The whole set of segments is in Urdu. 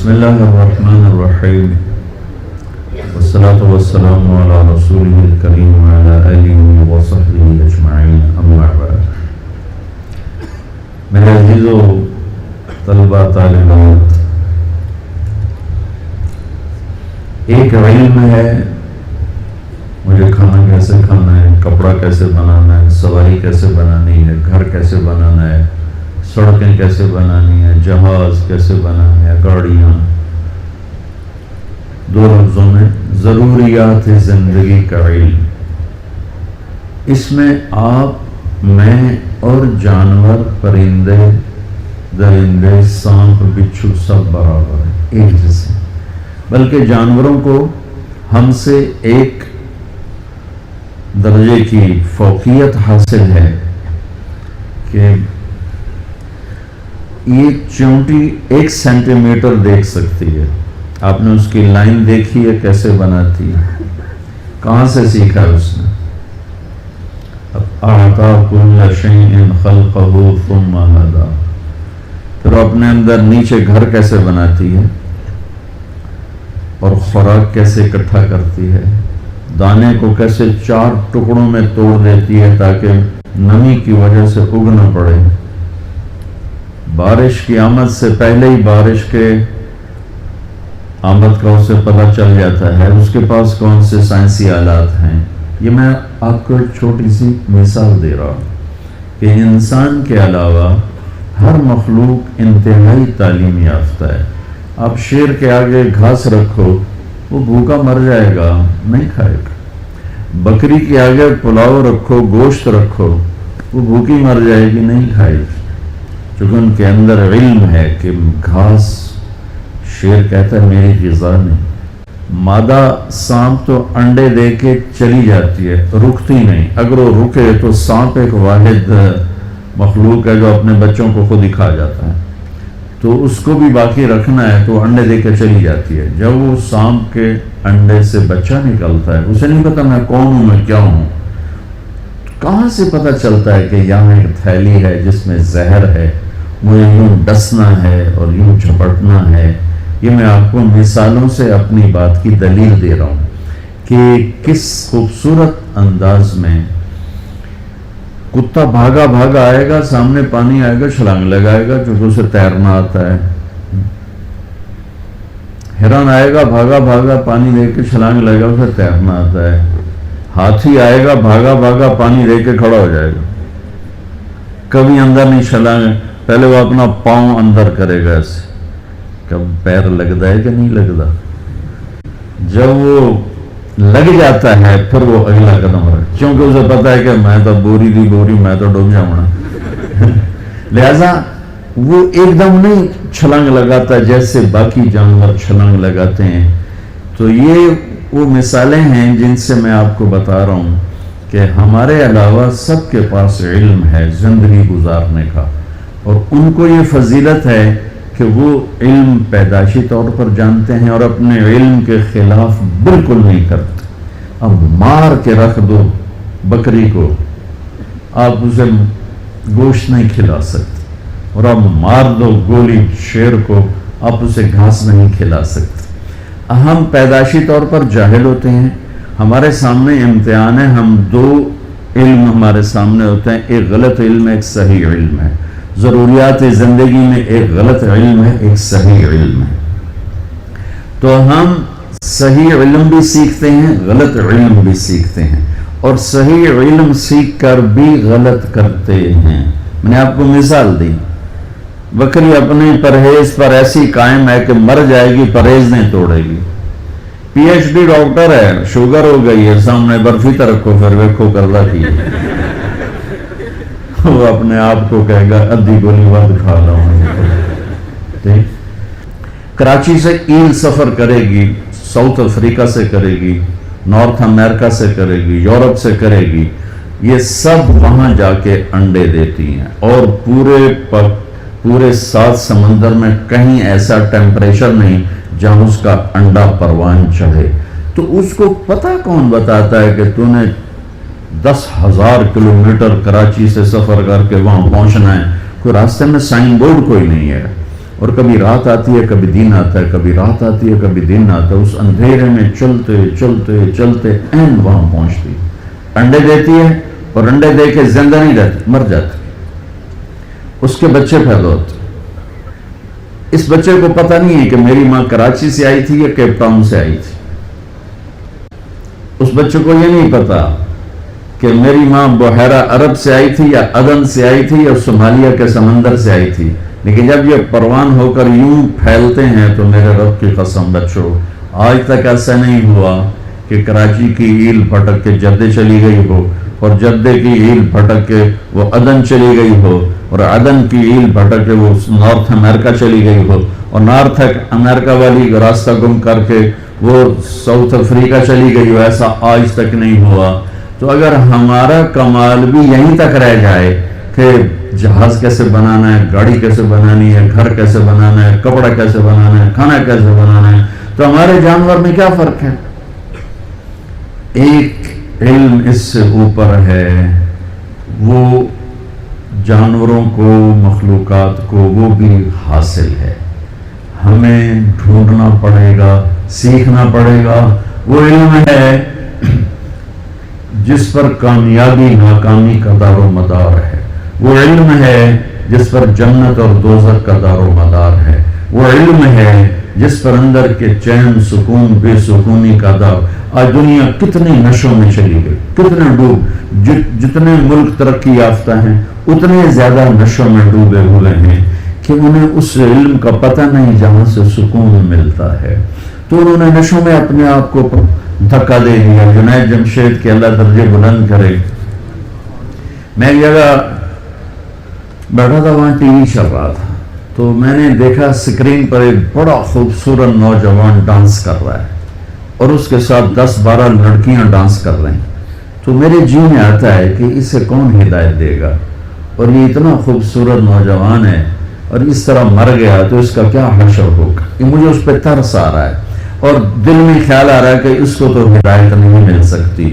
بسم اللہ الرحمن الرحیم والصلاة والسلام علی رسولہ الکریم وعلی آلہ وصحبہ اجمعین اما بعد۔ میرے عزیزو طلبہ طالبات، ایک علم ہے مجھے کھانا کیسے کھانا ہے، کپڑا کیسے بنانا ہے، سواری کیسے بنانی ہے، گھر کیسے بنانا ہے، سڑکیں کیسے بنانی ہے، جہاز کیسے بنانا ہے، گاڑیاں، دو لفظوں میں ضروریات زندگی کا علم۔ اس میں آپ، میں اور جانور، پرندے، درندے، سانپ، بچھو سب برابر ہیں، ایک جیسے، بلکہ جانوروں کو ہم سے ایک درجے کی فوقیت حاصل ہے کہ یہ چونٹی 1 سینٹی میٹر دیکھ سکتی ہے۔ آپ نے اس کی لائن دیکھی ہے کیسے بناتی ہے، کہاں سے سیکھا ہے اس نے؟ اعطا کل شیء خلقہ ثم ہدی۔ پھر اپنے اندر نیچے گھر کیسے بناتی ہے اور خوراک کیسے اکٹھا کرتی ہے، دانے کو کیسے 4 ٹکڑوں میں توڑ دیتی ہے تاکہ نمی کی وجہ سے اگ نہ پڑے، بارش کی آمد سے پہلے ہی بارش کے آمد کا اسے پتہ چل جاتا ہے، اس کے پاس کون سے سائنسی آلات ہیں۔ یہ میں آپ کو ایک چھوٹی سی مثال دے رہا ہوں کہ انسان کے علاوہ ہر مخلوق انتہائی تعلیم یافتہ ہے۔ آپ شیر کے آگے گھاس رکھو وہ بھوکا مر جائے گا، نہیں کھائے گا۔ بکری کے آگے پلاؤ رکھو، گوشت رکھو، وہ بھوکی مر جائے گی، نہیں کھائے گی، چونکہ ان کے اندر علم ہے کہ گھاس، شیر کہتا ہے میری غذا نہیں۔ مادہ سانپ تو انڈے دے کے چلی جاتی ہے، رکتی نہیں، اگر وہ رکے تو سانپ ایک واحد مخلوق ہے جو اپنے بچوں کو خود ہی کھا جاتا ہے، تو اس کو بھی باقی رکھنا ہے تو انڈے دے کے چلی جاتی ہے۔ جب وہ سانپ کے انڈے سے بچہ نکلتا ہے، اسے نہیں پتا میں کون ہوں، میں کیا ہوں، کہاں سے پتہ چلتا ہے کہ یہاں ایک تھیلی ہے جس میں زہر ہے، مجھے یوں ڈسنا ہے اور یوں جھپٹنا ہے۔ یہ میں آپ کو مثالوں سے اپنی بات کی دلیل دے رہا ہوں کہ کس خوبصورت انداز میں کتا بھاگا بھاگا آئے گا، سامنے پانی آئے گا، چھلانگ لگائے گا کیونکہ اسے تیرنا آتا ہے۔ ہرن آئے گا بھاگا بھاگا، پانی دے کے چھلانگ لگائے گا، اسے تیرنا آتا ہے۔ ہاتھی آئے گا بھاگا بھاگا، پانی دے کے کھڑا ہو جائے گا، کبھی اندر نہیں چھلانگ، پہلے وہ اپنا پاؤں اندر کرے گا ایسے، کب پیر لگتا ہے کہ نہیں لگتا، جب وہ لگ جاتا ہے پھر وہ اگلا قدم رکھ، کیونکہ اسے پتا ہے کہ میں تو بوری دی بوری، میں تو ڈوب جاؤں، لہذا وہ ایک دم نہیں چھلانگ لگاتا جیسے باقی جانور چھلانگ لگاتے ہیں۔ تو یہ وہ مثالیں ہیں جن سے میں آپ کو بتا رہا ہوں کہ ہمارے علاوہ سب کے پاس علم ہے زندگی گزارنے کا، اور ان کو یہ فضیلت ہے کہ وہ علم پیدائشی طور پر جانتے ہیں اور اپنے علم کے خلاف بالکل نہیں کرتے۔ اب مار کے رکھ دو بکری کو، آپ اسے گوشت نہیں کھلا سکتے، اور اب مار دو گولی شیر کو، آپ اسے گھاس نہیں کھلا سکتے۔ ہم پیدائشی طور پر جاہل ہوتے ہیں، ہمارے سامنے امتحان ہے، ہم 2 علم ہمارے سامنے ہوتے ہیں، ایک غلط علم ہے، ایک صحیح علم ہے۔ ضروریات زندگی میں ایک غلط علم ہے، ایک صحیح علم ہے، تو ہم صحیح علم بھی سیکھتے ہیں، غلط علم بھی سیکھتے ہیں، اور صحیح علم سیکھ کر بھی غلط کرتے ہیں۔ میں نے آپ کو مثال دی، بکری اپنے پرہیز پر ایسی قائم ہے کہ مر جائے گی، پرہیز نہیں توڑے گی۔ پی ایچ ڈی ڈاکٹر ہے، شوگر ہو گئی ہے، سامنے برفی تو رکھو، پھر ویکھو کردا کی وہ اپنے آپ کو کہے گا ادھی گولی ود کھا رہا ہوں۔ کراچی سے ایل سفر کرے گی، ساؤتھ افریقہ سے کرے گی، نارتھ امریکہ سے کرے گی، یورپ سے کرے گی، یہ سب وہاں جا کے انڈے دیتی ہیں، اور پورے 7 سمندر میں کہیں ایسا ٹیمپریچر نہیں جہاں اس کا انڈا پروان چڑھے۔ تو اس کو پتہ کون بتاتا ہے کہ تو نے 10,000 کلومیٹر کراچی سے سفر کر کے وہاں پہنچنا ہے، کوئی راستے میں سائن بورڈ کوئی نہیں ہے، اور کبھی رات آتی ہے کبھی دن آتا ہے، کبھی رات آتی ہے کبھی دن آتا ہے، اس اندھیرے میں چلتے چلتے چلتے این وہاں پہنچتی، انڈے دیتی ہے اور انڈے دے کے زندہ نہیں رہتی، مر جاتی، اس کے بچے پیدا ہوتے، اس بچے کو پتہ نہیں ہے کہ میری ماں کراچی سے آئی تھی یا کیپ ٹاؤن سے آئی تھی، اس بچے کو یہ نہیں پتا کہ میری ماں بحیرہ عرب سے آئی تھی یا عدن سے آئی تھی یا صومالیہ کے سمندر سے آئی تھی، لیکن جب یہ پروان ہو کر یوں پھیلتے ہیں تو میرے رب کی قسم بچو، آج تک ایسا نہیں ہوا کہ کراچی کی ایل پھٹک کے جدے چلی گئی ہو اور جدے کی ایل پھٹک کے وہ عدن چلی گئی ہو اور عدن کی ایل پھٹک کے وہ نارتھ امریکہ چلی گئی ہو اور نارتھ امریکہ والی راستہ گم کر کے وہ ساؤتھ افریقہ چلی گئی ہو، ایسا آج تک نہیں ہوا۔ تو اگر ہمارا کمال بھی یہیں تک رہ جائے کہ جہاز کیسے بنانا ہے، گاڑی کیسے بنانی ہے، گھر کیسے بنانا ہے، کپڑا کیسے بنانا ہے، کھانا کیسے بنانا ہے، تو ہمارے جانور میں کیا فرق ہے؟ ایک علم اس سے اوپر ہے، وہ جانوروں کو، مخلوقات کو وہ بھی حاصل ہے، ہمیں ڈھونڈنا پڑے گا، سیکھنا پڑے گا۔ وہ علم ہے جس پر کامیابی ناکامی کا دار و مدار ہے، وہ علم ہے جس پر جنت اور دوزخ کا دار و مدار ہے، وہ علم ہے جس پر اندر کے چین سکون بے سکونی کا دار۔ آج دنیا کتنے نشوں میں چلی گئی، کتنے ڈوب، جتنے ملک ترقی یافتہ ہیں اتنے زیادہ نشوں میں ڈوبے ہوئے ہیں کہ انہیں اس علم کا پتہ نہیں جہاں سے سکون ملتا ہے، تو انہوں نے نشوں میں اپنے آپ کو دھکا دے دیا۔ جنید جمشید کے اللہ درجے بلند کرے، میں ایک جگہ بیٹھا تھا، وہاں ٹی وی چل رہا تھا، تو میں نے دیکھا اسکرین پر ایک بڑا خوبصورت نوجوان ڈانس کر رہا ہے اور اس کے ساتھ 10-12 لڑکیاں ڈانس کر رہی ہیں، تو میرے جی میں آتا ہے کہ اسے کون ہدایت دے گا، اور یہ اتنا خوبصورت نوجوان ہے اور اس طرح مر گیا تو اس کا کیا حشر ہوگا۔ یہ مجھے اس پہ ترس آ رہا ہے اور دل میں خیال آ رہا ہے کہ اس کو تو ہدایت نہیں مل سکتی،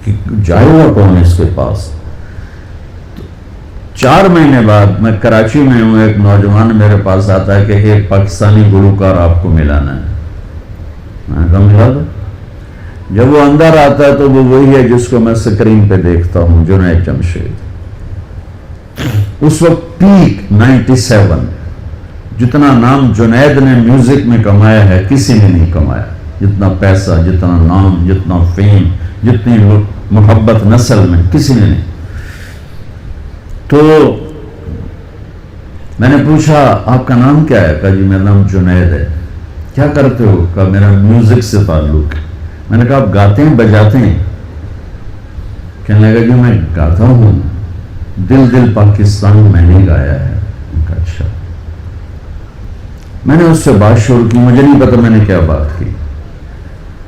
کہ جائے گا کون اس کے پاس۔ 4 مہینے بعد میں کراچی میں ہوں، ایک نوجوان میرے پاس آتا ہے کہ ایک پاکستانی گلوکار آپ کو ملانا ہے، میں کہا ملا دو۔ جب وہ اندر آتا ہے تو وہ وہی ہے جس کو میں سکرین پہ دیکھتا ہوں، جنید جمشید۔ اس وقت پیک 97، جتنا نام جنید نے میوزک میں کمایا ہے کسی نے نہیں کمایا، جتنا پیسہ، جتنا نام، جتنا فیم، جتنی محبت نسل میں کسی نے نہیں۔ تو میں نے پوچھا آپ کا نام کیا ہے؟ کہا جی میرا نام جنید ہے۔ کیا کرتے ہو؟ کہا میرا میوزک سے تعلق ہے۔ میں نے کہا آپ گاتے ہیں بجاتے ہیں؟ کہنے لگا جی میں گاتا ہوں، دل دل پاکستان میں نے گایا ہے۔ کہا اچھا۔ میں نے اس سے بات شروع کی، مجھے نہیں پتا میں نے کیا بات کی،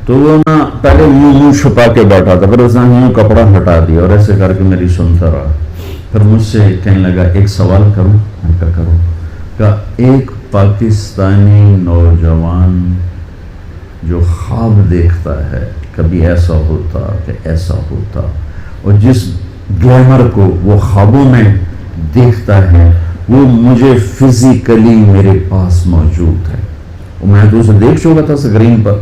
تو وہ نا پہلے منہ چھپا کے بیٹھا تھا، پھر اس نے یوں کپڑا ہٹا دیا اور ایسے کر کے میری سنتا رہا، پھر مجھ سے کہنے لگا ایک سوال کروں؟ میں کہا کروں۔ کہا ایک پاکستانی نوجوان جو خواب دیکھتا ہے کبھی ایسا ہوتا کہ ایسا ہوتا، اور جس گلیمر کو وہ خوابوں میں دیکھتا ہے وہ مجھے فزیکلی میرے پاس موجود ہے، میں تو اسے دیکھ چکا تھا اسکرین پر،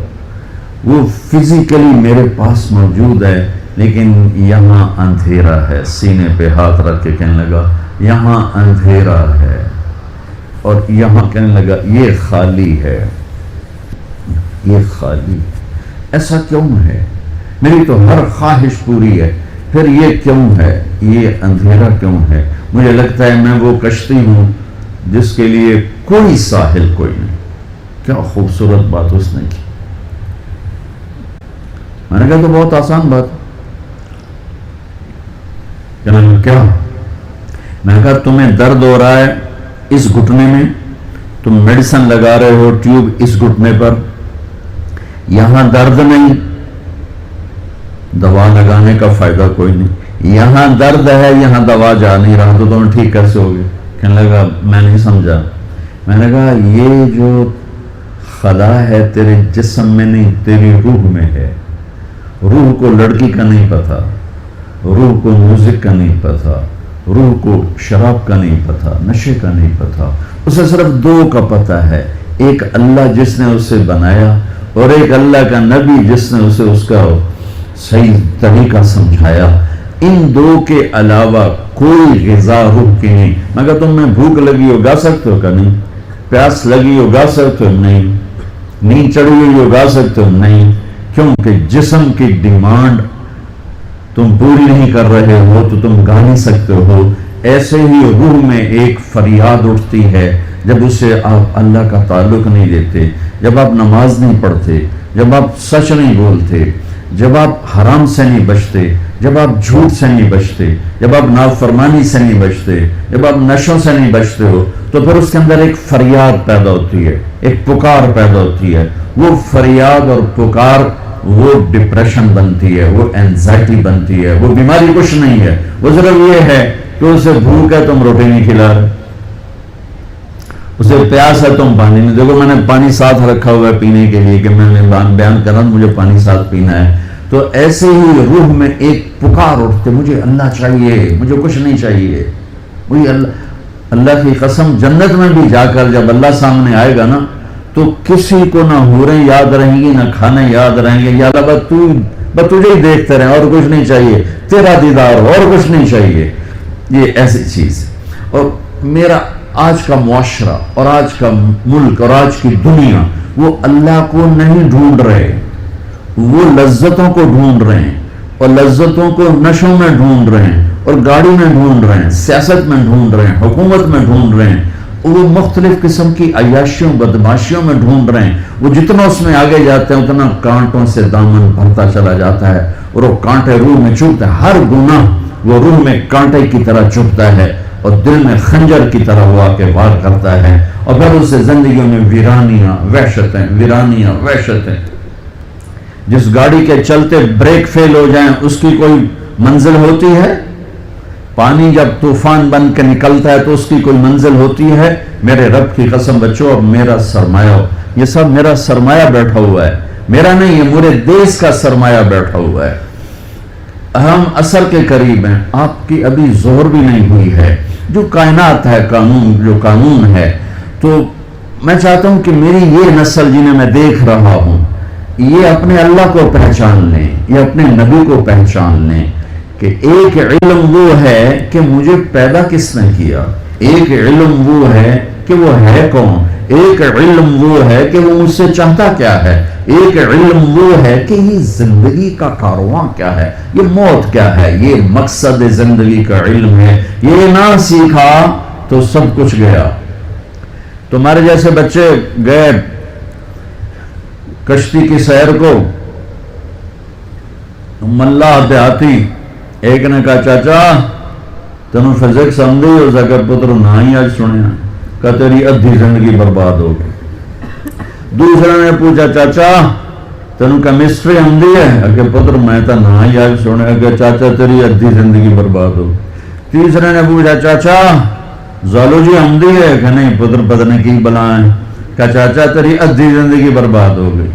وہ فزیکلی میرے پاس موجود ہے، لیکن یہاں اندھیرا ہے۔ سینے پہ ہاتھ رکھ کے کہنے لگا یہاں اندھیرا ہے، اور یہاں کہنے لگا یہ خالی ہے، یہ خالی۔ ایسا کیوں ہے؟ میری تو ہر خواہش پوری ہے، پھر یہ کیوں ہے؟ یہ اندھیرا کیوں ہے؟ مجھے لگتا ہے میں وہ کشتی ہوں جس کے لیے کوئی ساحل کوئی نہیں۔ کیا خوبصورت بات اس نے کی۔ میں نے کہا تو بہت آسان بات۔ کیا؟ میں نے کہا تمہیں درد ہو رہا ہے اس گھٹنے میں، تم میڈیسن لگا رہے ہو ٹیوب اس گھٹنے پر، یہاں درد نہیں، دوا لگانے کا فائدہ کوئی نہیں، یہاں درد ہے، یہاں دوا جا نہیں رہا، تو تم ٹھیک کیسے ہوگے؟ کہنے لگا میں نہیں سمجھا۔ میں نے کہا یہ جو خلا ہے تیرے جسم میں نہیں، تیری روح میں ہے۔ روح کو لڑکی کا نہیں پتا، روح کو میوزک کا نہیں پتا، روح کو شراب کا نہیں پتا، نشے کا نہیں پتا، اسے صرف دو کا پتہ ہے، ایک اللہ جس نے اسے بنایا اور ایک اللہ کا نبی جس نے اسے اس کا صحیح طریقہ سمجھایا۔ ان دو کے علاوہ کوئی غذا روح کی نہیں۔ مگر تم میں بھوک لگی ہو گا سکتے ہو کہ نہیں؟ پیاس لگی ہو گا سکتے ہو؟ نہیں۔ نیند چڑھی ہوئی ہو گا سکتے ہو؟ نہیں، کیونکہ جسم کی ڈیمانڈ تم پوری نہیں کر رہے ہو تو تم گا نہیں سکتے ہو۔ ایسے ہی روح میں ایک فریاد اٹھتی ہے جب اسے آپ اللہ کا تعلق نہیں دیتے، جب آپ نماز نہیں پڑھتے، جب آپ سچ نہیں بولتے، جب آپ حرام سے نہیں بچتے، جب آپ جھوٹ سے نہیں بچتے، جب آپ نافرمانی سے نہیں بچتے، جب آپ نشوں سے نہیں بچتے ہو، تو پھر اس کے اندر ایک فریاد پیدا ہوتی ہے، ایک پکار پیدا ہوتی ہے۔ وہ فریاد اور پکار وہ ڈپریشن بنتی ہے، وہ اینزائٹی بنتی ہے، وہ بیماری کچھ نہیں ہے، وہ صرف یہ ہے کہ اسے بھوک ہے تم روٹی نہیں کھلا رہے، اسے پیاس ہے تم پانی نہیں۔ دیکھو میں نے پانی ساتھ رکھا ہوا ہے پینے کے لیے کہ میں بیان کر رہا ہوں، مجھے پانی ساتھ پینا ہے۔ تو ایسے ہی روح میں ایک پکار اٹھتے، مجھے اللہ چاہیے، مجھے کچھ نہیں چاہیے، وہی اللہ کی قسم جنت میں بھی جا کر جب اللہ سامنے آئے گا نا تو کسی کو نہ حوریں یاد رہیں گی، نہ کھانے یاد رہیں گے، یا اللہ بس تجھے ہی دیکھتے رہیں، اور کچھ نہیں چاہیے، تیرا دیدار اور کچھ نہیں چاہیے۔ یہ ایسی چیز ہے۔ اور میرا آج کا معاشرہ اور آج کا ملک اور آج کی دنیا وہ اللہ کو نہیں ڈھونڈ رہے، وہ لذتوں کو ڈھونڈ رہے ہیں، اور لذتوں کو نشوں میں ڈھونڈ رہے ہیں، اور گاڑی میں ڈھونڈ رہے ہیں، سیاست میں ڈھونڈ رہے ہیں، حکومت میں ڈھونڈ رہے ہیں، وہ مختلف قسم کی عیاشیوں بدماشیوں میں ڈھونڈ رہے ہیں۔ وہ جتنا اس میں آگے جاتے ہیں اتنا کانٹوں سے دامن بھرتا چلا جاتا ہے، اور وہ کانٹے روح میں چبھتے ہیں۔ ہر گناہ وہ روح میں کانٹے کی طرح چبھتا ہے اور دل میں خنجر کی طرح وہ آ کے وار کرتا ہے، اور پھر اس سے زندگیوں میں ویرانیاں وحشتیں۔ جس گاڑی کے چلتے بریک فیل ہو جائیں اس کی کوئی منزل ہوتی ہے؟ پانی جب طوفان بن کے نکلتا ہے تو اس کی کوئی منزل ہوتی ہے؟ میرے رب کی قسم بچو، اب میرا سرمایہ ہو، یہ سب میرا سرمایہ بیٹھا ہوا ہے، میرا نہیں، یہ پورے دیش کا سرمایہ بیٹھا ہوا ہے۔ ہم عصر کے قریب ہیں، آپ کی ابھی ظہر بھی نہیں ہوئی ہے۔ جو کائنات ہے، جو قانون ہے، تو میں چاہتا ہوں کہ میری یہ نسل جنہیں میں دیکھ رہا ہوں یہ اپنے اللہ کو پہچان لیں، یہ اپنے نبی کو پہچان لیں کہ ایک علم وہ ہے کہ مجھے پیدا کس نے کیا، ایک علم وہ ہے کہ وہ ہے کون، ایک علم وہ ہے کہ وہ مجھ سے چاہتا کیا ہے، ایک علم وہ ہے کہ یہ زندگی کا کارواں کیا ہے، یہ موت کیا ہے، یہ مقصد زندگی کا علم ہے۔ یہ نہ سیکھا تو سب کچھ گیا۔ تمہارے جیسے بچے گئے کشتی کی سیر کو، ملا دیہاتی، ایک نے کہا چاچا تینوں فزکس آندی ہو سکے پتر نہ ہی آج سنیا، کہ تیری ادھی زندگی برباد ہو گئی۔ دوسرے نے پوچھا چاچا تینوں کیمسٹری آندی ہے، کہ پتر میں تو نہ ہی آج سنیا، کہ چاچا تیری ادھی زندگی برباد ہو۔ تیسرے نے پوچھا چاچا زالوجی آندی ہے، کہ نہیں پتر پتہ نہیں کی بلائیں، کہ چاچا تیری ادھی زندگی برباد ہو گئی۔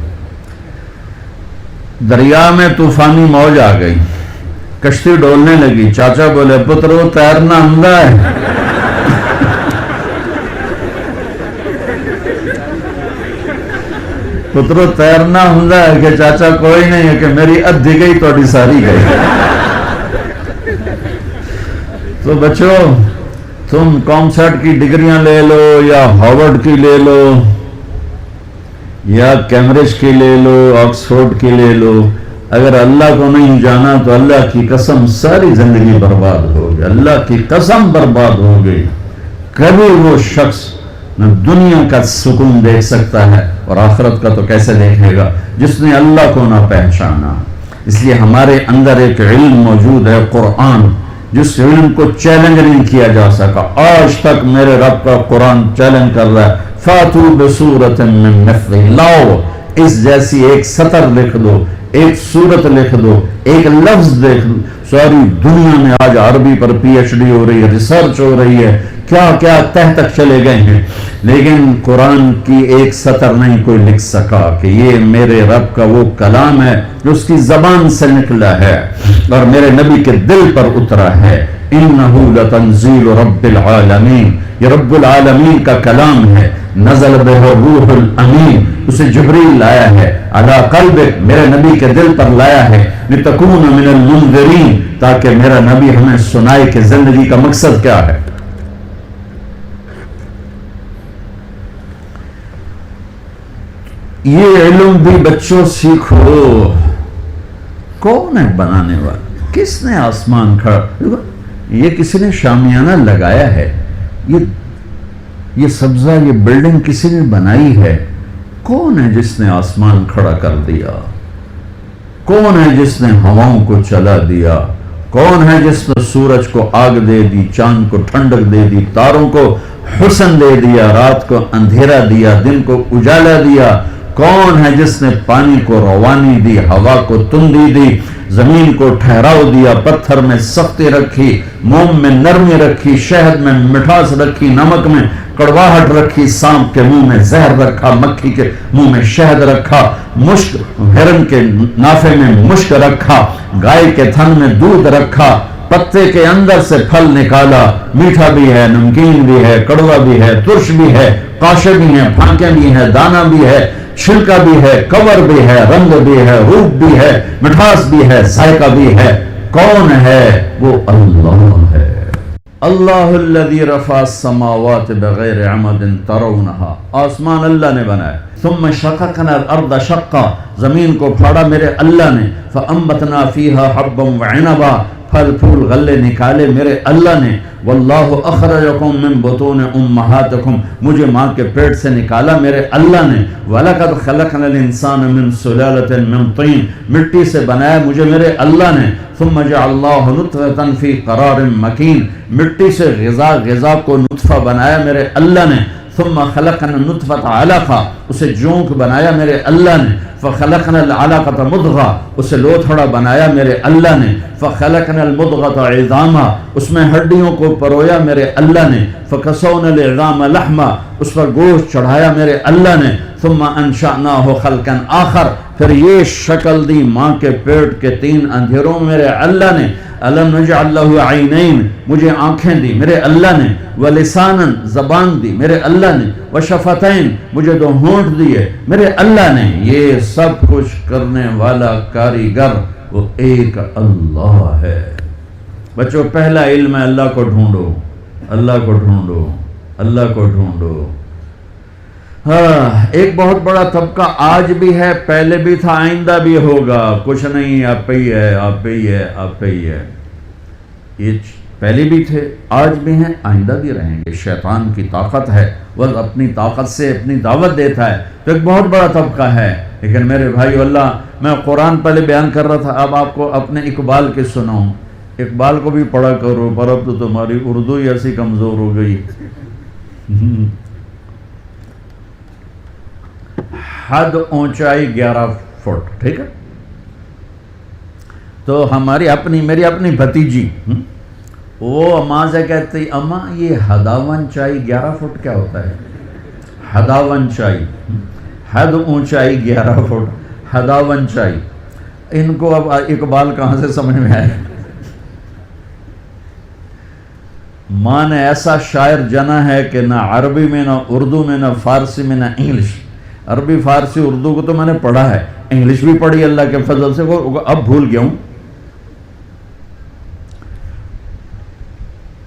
دریا میں طوفانی موج آ گئی، کشتی ڈولنے لگی، چاچا بولے پتر وہ تیرنا آندہ ہے۔ پترو تیرنا ہوندا ہے، کہ چاچا کوئی نہیں ہے، کہ میری ادھی گئی توڑی ساری گئی۔ تو بچو تم کامسیٹ کی ڈگریاں لے لو یا ہارورڈ کی لے لو یا کیمبرج کی لے لو، آکسفورڈ کی لے لو، اگر اللہ کو نہیں جانا تو اللہ کی قسم ساری زندگی برباد ہو گئی، اللہ کی قسم برباد ہو گئی۔ کبھی وہ شخص نہ دنیا کا سکون دیکھ سکتا ہے اور آخرت کا تو کیسے دیکھے گا جس نے اللہ کو نہ پہچانا۔ اس لیے ہمارے اندر ایک علم موجود ہے، قرآن، جس علم کو چیلنج نہیں کیا جا سکا۔ آج تک میرے رب کا قرآن چیلنج کر رہا ہے، فاتو بسورۃ من مثلہ، لاؤ اس جیسی ایک سطر لکھ دو، ایک سورت لکھ دو، ایک لفظ دیکھ دو۔ ساری دنیا میں آج عربی پر پی ایچ ڈی ہو رہی ہے، ریسرچ ہو رہی ہے، کیا کیا تہ تک چلے گئے ہیں، لیکن قرآن کی ایک سطر نہیں کوئی لکھ سکا کہ یہ میرے رب کا وہ کلام ہے جو اس کی زبان سے نکلا ہے اور میرے نبی کے دل پر اترا ہے۔ انہ لتنزیل رب العالمین، یہ رب العالمین کا کلام ہے، نزل بہ الروح الامین، اسے جبریل لایا ہے، علی قلبک، میرے نبی کے دل پر لایا ہے، لتکون من المنذرین، تاکہ میرا نبی ہمیں سنائے کہ زندگی کا مقصد کیا ہے۔ یہ علم بھی بچوں سیکھو۔ کون ہے بنانے والا؟ کس نے آسمان کھڑا؟ یہ کسی نے شامیانہ لگایا ہے، یہ سبزہ، یہ بلڈنگ کسی نے بنائی ہے؟ کون ہے جس نے آسمان کھڑا کر دیا؟ کون ہے جس نے ہواؤں کو چلا دیا؟ کون ہے جس نے سورج کو آگ دے دی، چاند کو ٹھنڈک دے دی، تاروں کو حسن دے دیا، رات کو اندھیرا دیا، دن کو اجالا دیا؟ کون ہے جس نے پانی کو روانی دی، ہوا کو تندی دی، زمین کو ٹھہراؤ دیا، پتھر میں سختی رکھی، موم میں نرمی رکھی، شہد میں مٹھاس رکھی، نمک میں کڑواہٹ رکھی، سانپ کے منہ میں زہر رکھا، مکھی کے منہ میں شہد رکھا، مشک، ہرن کے نافے میں مشک رکھا، گائے کے تھن میں دودھ رکھا، پتے کے اندر سے پھل نکالا، میٹھا بھی ہے، نمکین بھی ہے، کڑوا بھی ہے، ترش بھی ہے، قاشے بھی ہیں، پھانکیں بھی ہیں، دانہ بھی ہے، چھلکا بھی ہے، کور بھی ہے، رنگ بھی ہے، روپ بھی ہے، مٹھاس بھی ہے، ذائقہ بھی ہے۔ کون ہے؟ وہ اللہ ہے۔ اللہ الذی رفع السماوات بغیر عمد ترونہا، آسمان اللہ نے بنایا۔ ثم شققنا الارض شقا، زمین کو پھاڑا میرے اللہ نے، فانبتنا فیہا حبا وعنبا، پھل پھول غلے نکالے میرے اللہ نے۔ واللہ اخرجکم من بطون امہاتکم، مجھے ماں کے پیٹ سے نکالا میرے اللہ نے۔ وَلَقَدْ خَلَقْنَا الْإِنسَانَ مِنْ سُلَالَةٍ مِنْ طِينٍ، مٹی سے بنایا مجھے میرے اللہ نے۔ ثُمَّ جَعَلْنَاهُ نُطْفَةً فِي قَرَارٍ مَكِينٍ، مٹی سے غذا کو نطفہ بنایا میرے اللہ نے۔ ثم خلقنا النطفة علقة، اسے جونک بنایا میرے اللہ نے۔ فخلقنا العلقة مضغة، اسے لوتھڑا بنایا میرے اللہ نے۔ فخلقنا المضغة عظاما، اس میں ہڈیوں کو پرویا میرے اللہ نے۔ فکسونا العظام لحما، اس پر گوشت چڑھایا میرے اللہ نے۔ ثم انشأناه خلقا آخر، پھر یہ شکل دی ماں کے پیٹ کے 3 اندھیروں میرے اللہ نے۔ الم نجعل له عینین، مجھے آنکھیں دی میرے اللہ نے۔ ولسانا، زبان دی میرے اللہ نے۔ وشفتین، مجھے 2 ہونٹ دیے میرے اللہ نے۔ یہ سب کچھ کرنے والا کاریگر وہ ایک اللہ ہے۔ بچوں، پہلا علم ہے اللہ کو ڈھونڈو، اللہ کو ڈھونڈو، اللہ کو ڈھونڈو۔ ہاں، ایک بہت بڑا طبقہ آج بھی ہے، پہلے بھی تھا، آئندہ بھی ہوگا۔ کچھ نہیں، آپ پہ ہی ہے، آپ پہ ہی ہے، آپ پہ ہی ہے۔ یہ پہلے بھی تھے، آج بھی ہیں، آئندہ بھی رہیں گے۔ شیطان کی طاقت ہے، وہ اپنی طاقت سے اپنی دعوت دیتا ہے، تو ایک بہت بڑا طبقہ ہے۔ لیکن میرے بھائی اللہ، میں قرآن پہلے بیان کر رہا تھا، اب آپ کو اپنے اقبال کے سناؤں۔ اقبال کو بھی پڑھا کرو، پر اب تو تمہاری اردو ہی ایسی کمزور ہو گئی۔ حد اونچائی 11 فٹ، ٹھیک ہے؟ تو میری اپنی بھتیجی وہ اماں سے کہتی، اماں یہ حداون چائی 11 فٹ کیا ہوتا ہے؟ حداون چائی، حد اونچائی 11 فٹ، حداون چائی۔ ان کو اب اقبال کہاں سے سمجھ میں آئے؟ ماں نے ایسا شاعر جنا ہے کہ نہ عربی میں، نہ اردو میں، نہ فارسی میں، نہ انگلش۔ عربی، فارسی، اردو کو تو میں نے پڑھا ہے، انگلش بھی پڑھی اللہ کے فضل سے، وہ اب بھول گیا ہوں۔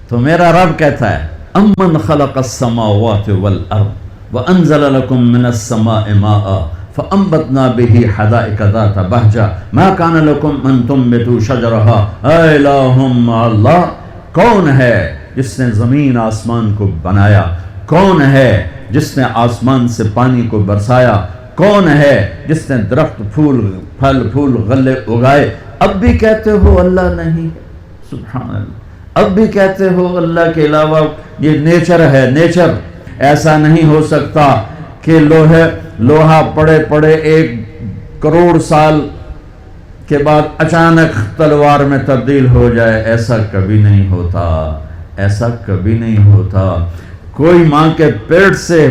تو میرا رب کہتا ہے، امن خلق السماوات والارض وانزل لكم من السماء ماء فانبتنا به حدائق ذات بهجة ما كان لكم ان تنبتوا شجرها اے الہم اللہ، کون ہے جس نے زمین آسمان کو بنایا؟ کون ہے جس نے آسمان سے پانی کو برسایا؟ کون ہے جس نے درخت، پھل پھول غلے اگائے؟ اب بھی کہتے ہو اللہ نہیں؟ سبحان اللہ، اب بھی کہتے ہو اللہ کے علاوہ یہ نیچر ہے۔ نیچر ایسا نہیں ہو سکتا کہ لوہا پڑے 1 کروڑ سال کے بعد اچانک تلوار میں تبدیل ہو جائے، ایسا کبھی نہیں ہوتا، ایسا کبھی نہیں ہوتا۔ کوئی ماں کے پیٹ سے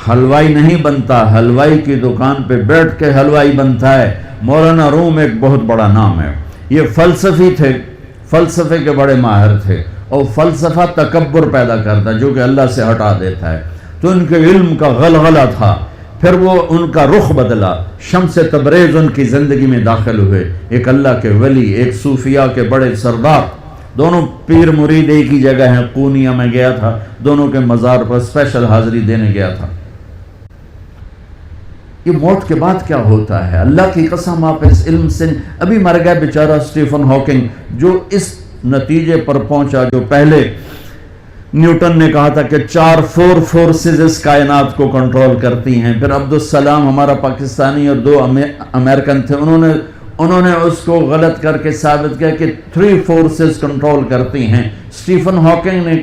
حلوائی نہیں بنتا، حلوائی کی دکان پہ بیٹھ کے حلوائی بنتا ہے۔ مولانا روم ایک بہت بڑا نام ہے، یہ فلسفی تھے، فلسفے کے بڑے ماہر تھے۔ اور فلسفہ تکبر پیدا کرتا ہے جو کہ اللہ سے ہٹا دیتا ہے. تو ان کے علم کا غلغلہ تھا. پھر وہ ان کا رخ بدلا. شمس تبریز ان کی زندگی میں داخل ہوئے. ایک اللہ کے ولی, ایک صوفیاء کے بڑے سردار, دونوں پیر مرید ایک ہی جگہ ہیں. قونیہ میں گیا تھا, دونوں کے مزار پر اسپیشل حاضری دینے گیا تھا. یہ موت کے بعد کیا ہوتا ہے؟ اللہ کی قسم آپ اس علم سے ابھی مر گیا بیچارہ اسٹیفن ہاکنگ, جو اس نتیجے پر پہنچا جو پہلے نیوٹن نے کہا تھا کہ 4 فورسز اس کائنات کو کنٹرول کرتی ہیں. پھر عبدالسلام ہمارا پاکستانی اور 2 امریکن تھے, انہوں نے اس کو غلط کر کے ثابت کیا کہ 3 فورسز کنٹرول کرتی ہیں. اسٹیفن ہاکنگ نے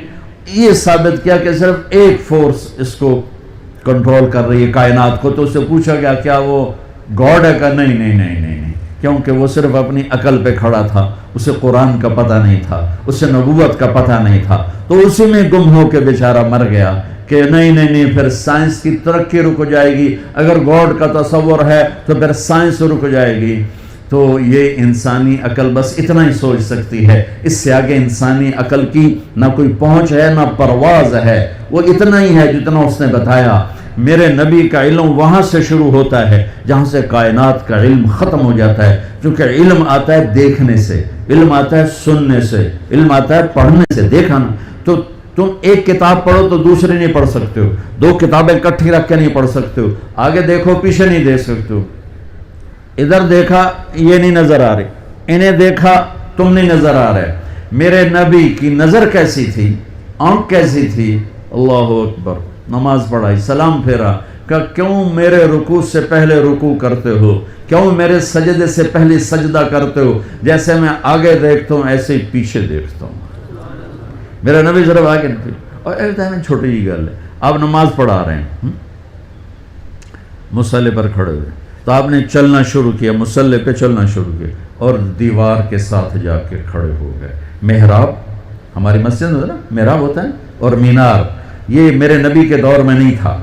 یہ ثابت کیا کہ صرف ایک فورس اس کو کنٹرول کر رہی ہے کائنات کو. تو اس سے پوچھا گیا کیا وہ گاڈ ہے؟ کہ نہیں, کیونکہ وہ صرف اپنی عقل پہ کھڑا تھا, اسے قرآن کا پتہ نہیں تھا, اسے نبوت کا پتہ نہیں تھا. تو اسی میں گم ہو کے بیچارہ مر گیا کہ نہیں, پھر سائنس کی ترقی رک جائے گی. اگر گاڈ کا تصور ہے تو پھر سائنس رک جائے گی. تو یہ انسانی عقل بس اتنا ہی سوچ سکتی ہے, اس سے آگے انسانی عقل کی نہ کوئی پہنچ ہے نہ پرواز ہے. وہ اتنا ہی ہے جتنا اس نے بتایا. میرے نبی کا علم وہاں سے شروع ہوتا ہے جہاں سے کائنات کا علم ختم ہو جاتا ہے. کیونکہ علم آتا ہے دیکھنے سے, علم آتا ہے سننے سے, علم آتا ہے پڑھنے سے. دیکھا نا, تو تم ایک کتاب پڑھو تو دوسری نہیں پڑھ سکتے ہو, 2 کتابیں اکٹھی رکھ کے نہیں پڑھ سکتے ہو, آگے دیکھو پیچھے نہیں دیکھ سکتے ہو. ادھر دیکھا یہ نہیں نظر آ رہی, انہیں دیکھا تم نہیں نظر آ رہے. میرے نبی کی نظر کیسی تھی, آنکھ کیسی تھی؟ اللہ اکبر. نماز پڑھائی, سلام پھیرا, کہ کیوں میرے رکوع سے پہلے رکوع کرتے ہو, کیوں میرے سجدے سے پہلے سجدہ کرتے ہو؟ جیسے میں آگے دیکھتا ہوں ایسے ہی پیچھے دیکھتا ہوں. میرا نبی صرف آگے نہیں. اور ایک دم چھوٹی جی گل ہے, آپ نماز پڑھا رہے ہیں, مصلی پر کھڑے ہوئے, تو آپ نے چلنا شروع کیا, مصلی پہ چلنا شروع کیا اور دیوار کے ساتھ جا کے کھڑے ہو گئے. محراب ہماری مسجد میں نا محراب ہوتا ہے, اور مینار, یہ میرے نبی کے دور میں نہیں تھا,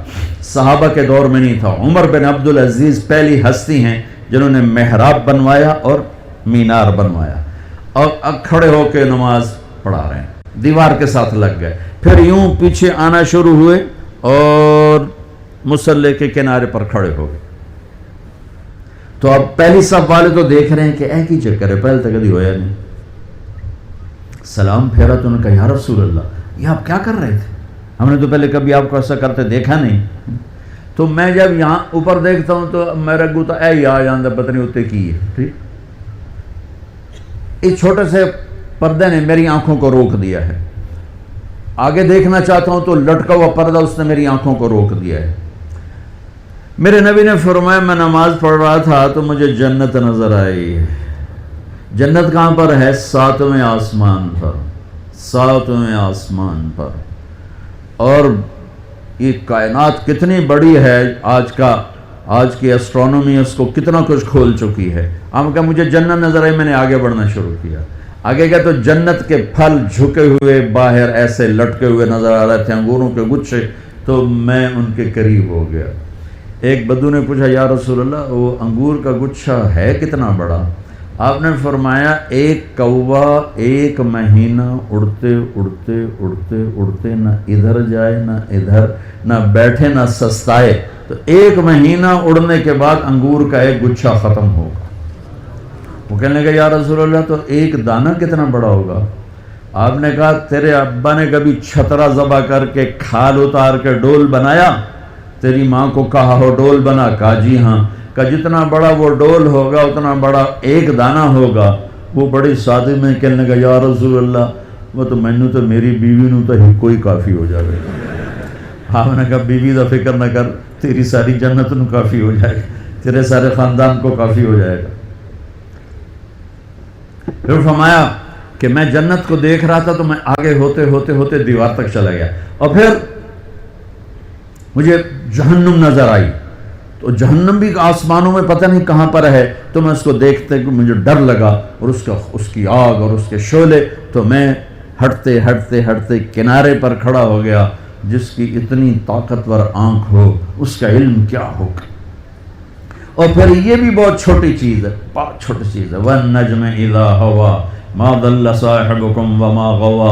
صحابہ کے دور میں نہیں تھا. عمر بن عبدالعزیز پہلی ہستی ہیں جنہوں نے محراب بنوایا اور مینار بنوایا, اور اب کھڑے ہو کے نماز پڑھا رہے ہیں, دیوار کے ساتھ لگ گئے. پھر یوں پیچھے آنا شروع ہوئے اور مصلی کے کنارے پر کھڑے ہو گئے. تو اب پہلی صف والے تو دیکھ رہے ہیں کہ ایک ہی چکر ہے, پہلے تک کبھی ہویا نہیں. سلام پھیرا تو انہوں نے کہا یا رسول اللہ, یہ آپ کیا کر رہے تھے؟ ہم نے تو پہلے کبھی آپ کو ایسا کرتے دیکھا نہیں. تو میں جب یہاں اوپر دیکھتا ہوں تو میرا گوتا اے یا جاندہ پتہ نہیں ہوتے کی ہے. ٹھیک, اس چھوٹے سے پردے نے میری آنکھوں کو روک دیا ہے. آگے دیکھنا چاہتا ہوں تو لٹکا ہوا پردہ اس نے میری آنکھوں کو روک دیا ہے. میرے نبی نے فرمایا میں نماز پڑھ رہا تھا تو مجھے جنت نظر آئی. جنت کہاں پر ہے؟ 7ویں آسمان پر, 7ویں آسمان پر. اور یہ کائنات کتنی بڑی ہے, آج کی اسٹرونومی اس کو کتنا کچھ کھول چکی ہے. ہم کہا مجھے جنت نظر آئی, میں نے آگے بڑھنا شروع کیا. آگے گیا تو جنت کے پھل جھکے ہوئے باہر ایسے لٹکے ہوئے نظر آ رہے تھے, انگوروں کے گچھے. تو میں ان کے قریب ہو گیا. ایک بدو نے پوچھا یا رسول اللہ وہ انگور کا گچھا ہے کتنا بڑا؟ آپ نے فرمایا ایک کوا 1 مہینہ اڑتے اڑتے اڑتے اڑتے نہ ادھر جائے نہ ادھر, نہ بیٹھے نہ سستائے, تو 1 مہینہ اڑنے کے بعد انگور کا ایک گچھا ختم ہوگا. وہ کہنے لگا یا رسول اللہ تو ایک دانہ کتنا بڑا ہوگا؟ آپ نے کہا تیرے ابا نے کبھی چھترا ذبح کر کے کھال اتار کے ڈول بنایا؟ تیری ماں کو کہا ہو ڈول بنا؟ کہا جی ہاں. کہ جتنا بڑا وہ ڈول ہوگا اتنا بڑا ایک دانہ ہوگا. وہ بڑی سادی میں کہنے لگا یا رسول اللہ وہ تو مینو تو میری بیوی نو تو ہی کوئی کافی ہو جائے گا. آپ نے کہا بیوی دا فکر نہ کر, تیری ساری جنت نو کافی ہو جائے گا, تیرے سارے خاندان کو کافی ہو جائے گا. پھر فرمایا کہ میں جنت کو دیکھ رہا تھا تو میں آگے ہوتے ہوتے ہوتے دیوار تک چلا گیا, اور پھر مجھے جہنم نظر آئی. تو جہنم بھی آسمانوں میں پتہ نہیں کہاں پر ہے. تو میں اس کو دیکھتے کہ مجھے ڈر لگا, اور اس کی آگ اور اس کے شعلے. تو میں ہٹتے ہٹتے ہٹتے کنارے پر کھڑا ہو گیا. جس کی اتنی طاقتور آنکھ ہو اس کا علم کیا ہوگا. اور پھر یہ بھی بہت چھوٹی چیز ہے, بہت چھوٹی چیز ہے. وَالنَّجْمِ إِذَا هَوَى مَا ضَلَّ صَاحِبُكُمْ وَمَا غَوَى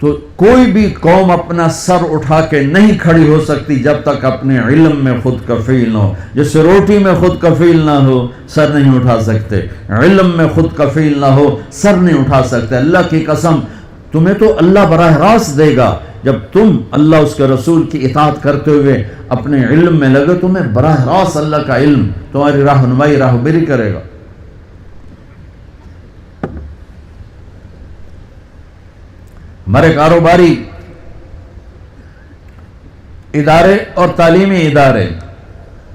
تو کوئی بھی قوم اپنا سر اٹھا کے نہیں کھڑی ہو سکتی جب تک اپنے علم میں خود کفیل نہ ہو. جس روٹی میں خود کفیل نہ ہو سر نہیں اٹھا سکتے، علم میں خود کفیل نہ ہو سر نہیں اٹھا سکتے. اللہ کی قسم تمہیں تو اللہ براہ راست دے گا جب تم اللہ اس کے رسول کی اطاعت کرتے ہوئے اپنے علم میں لگے، تمہیں براہ راست اللہ کا علم تمہاری رہنمائی راہبری کرے گا. ہمارے کاروباری ادارے اور تعلیمی ادارے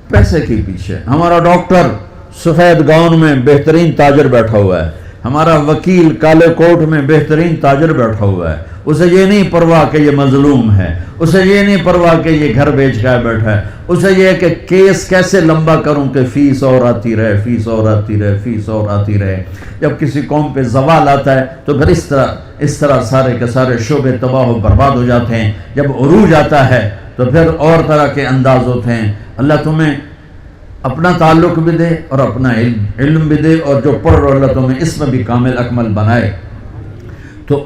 پیسے کے پیچھے، ہمارا ڈاکٹر سفید گاؤن میں بہترین تاجر بیٹھا ہوا ہے، ہمارا وکیل کالے کوٹ میں بہترین تاجر بیٹھا ہوا ہے. اسے یہ نہیں پرواہ کہ یہ مظلوم ہے، اسے یہ نہیں پرواہ کہ یہ گھر بیچ کے بیٹھا ہے، اسے یہ کہ کیس کیسے لمبا کروں کہ فیس اور آتی رہے، فیس اور آتی رہے، فیس اور آتی رہے. جب کسی قوم پہ زوال آتا ہے تو پھر اس طرح سارے کے سارے شعبے تباہ و برباد ہو جاتے ہیں. جب عروج آتا ہے تو پھر اور طرح کے انداز ہوتے ہیں. اللہ تمہیں اپنا تعلق بھی دے اور اپنا علم بھی دے، اور جو پڑھ رہو اللہ تمہیں اس میں بھی کامل اکمل بنائے. تو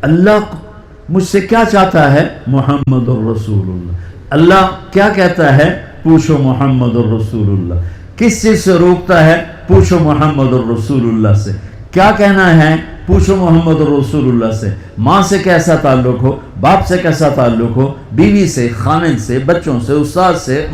اللہ مجھ سے کیا چاہتا ہے؟ محمد الرسول اللہ. اللہ کیا کہتا ہے؟ پوچھو محمد الرسول اللہ. کس چیز سے روکتا ہے؟ پوچھو محمد الرسول اللہ سے. کیا کہنا ہے؟ پوچھو محمد الرسول اللہ سے. ماں سے کیسا تعلق ہو، باپ سے کیسا تعلق ہو، بیوی سے، خامن سے، بچوں سے، استاد سے،